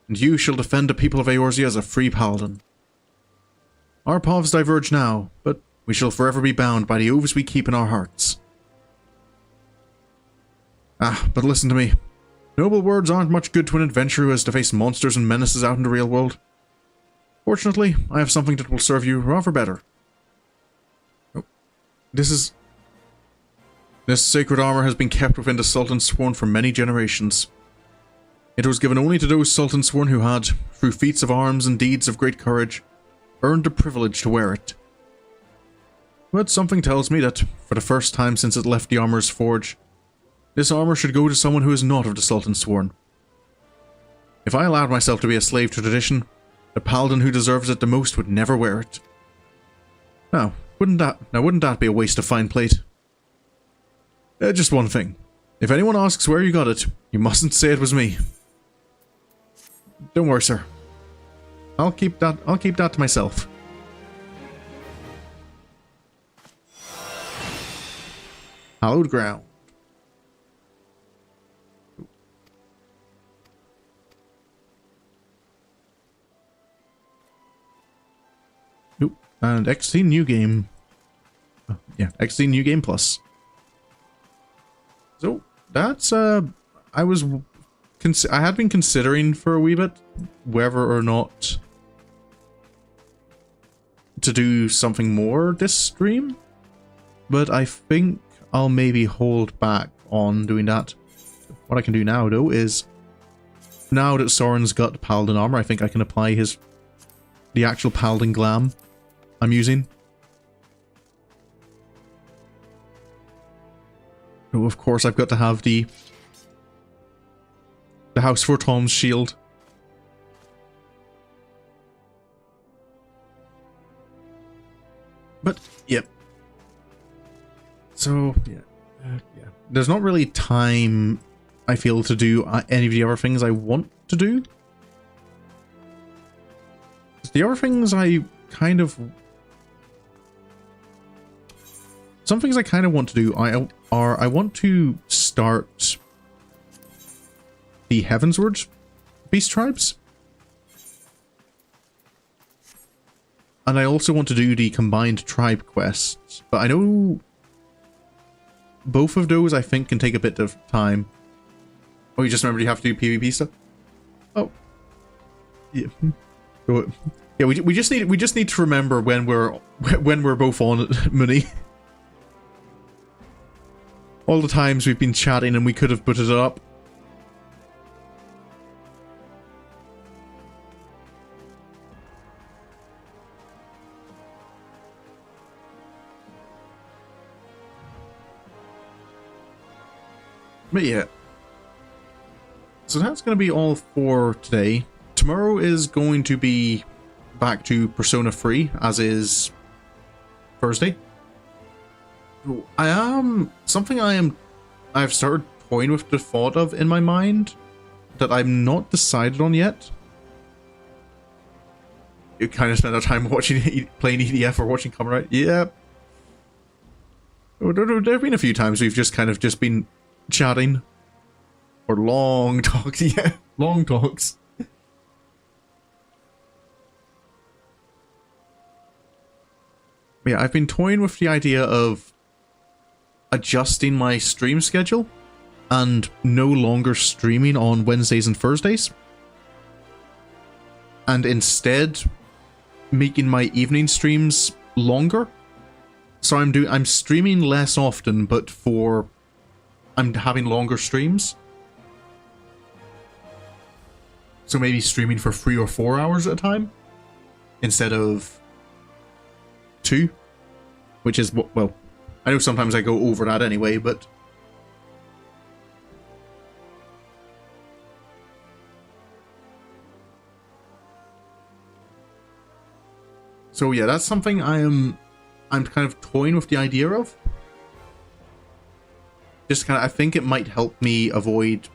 and you shall defend the people of Eorzea as a free paladin. Our paths diverge now, but we shall forever be bound by the oaths we keep in our hearts. But listen to me. Noble words aren't much good to an adventurer who has to face monsters and menaces out in the real world. Fortunately, I have something that will serve you rather better. Oh, this sacred armor has been kept within the Sultan's Sworn for many generations. It was given only to those Sultan's Sworn who had, through feats of arms and deeds of great courage, earned the privilege to wear it. But something tells me that, for the first time since it left the armorer's forge, this armor should go to someone who is not of the Sultan's Sworn. If I allowed myself to be a slave to tradition, the paladin who deserves it the most would never wear it. Now, wouldn't that be a waste of fine plate? Just one thing. If anyone asks where you got it, you mustn't say it was me. Don't worry, sir. I'll keep that to myself. Hallowed ground. Nope. And XIV new game. Oh, yeah, XIV new game plus. So that's I had been considering for a wee bit whether or not to do something more this stream, but I think I'll maybe hold back on doing that. What I can do now, though, is now that Sorin's got Paladin armor, I think I can apply the actual Paladin glam I'm using. Oh, of course, I've got to have the House for Tom's shield. But, yep. So, yeah. There's not really time, I feel, to do any of the other things I want to do. The other things I kind of... Some things I kind of want to do I want to start the Heavensward Beast Tribes. And I also want to do the combined tribe quests. But I know both of those I think can take a bit of time. Oh, you just remembered you have to do PvP stuff? Oh. Yeah. Yeah, we just need to remember when we're both on Muni. All the times we've been chatting and we could have put it up. But yeah. So that's going to be all for today. Tomorrow is going to be back to Persona 3, as is Thursday. I've started toying with the thought of in my mind that I'm not decided on yet. You kind of spend our time watching, playing EDF or watching Kamen Rider. Yeah. There have been a few times we've just kind of been chatting. Or long talks, yeah. Long talks. Yeah, I've been toying with the idea of adjusting my stream schedule and no longer streaming on Wednesdays and Thursdays. And instead making my evening streams longer. So I'm streaming less often, but I'm having longer streams. So maybe streaming for 3 or 4 hours at a time instead of 2, which is what, well, I know sometimes I go over that anyway, but so yeah, that's something I'm kind of toying with the idea of. Just kind of, I think it might help me avoid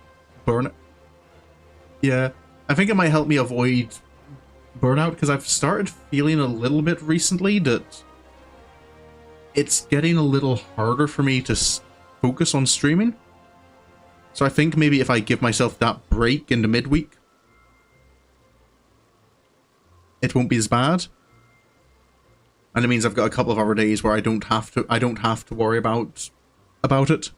burnout. Yeah. I think it might help me avoid burnout, because I've started feeling a little bit recently that it's getting a little harder for me to focus on streaming. So I think maybe if I give myself that break in the midweek, it won't be as bad. And it means I've got a couple of other days where I don't have to worry about it.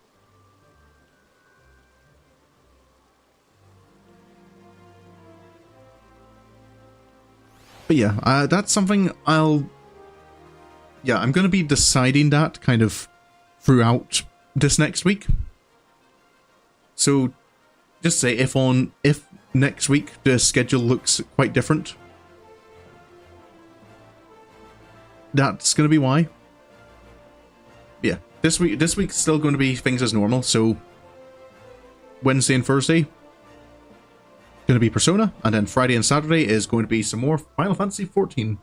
But yeah, that's something I'm going to be deciding that kind of throughout this next week. So just say if next week the schedule looks quite different, that's going to be why. Yeah, this week's still going to be things as normal. So Wednesday and Thursday going to be Persona, and then Friday and Saturday is going to be some more Final Fantasy XIV.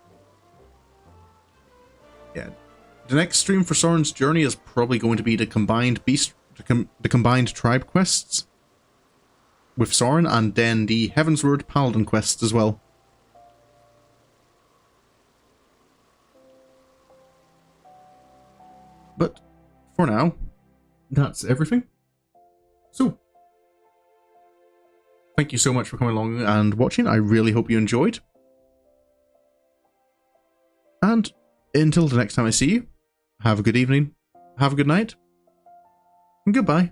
Yeah, the next stream for Sorin's journey is probably going to be the combined combined tribe quests with Sorin, and then the Heavensward Paladin quests as well. But for now, that's everything. So thank you so much for coming along and watching. I really hope you enjoyed. And until the next time I see you, have a good evening, have a good night, and goodbye.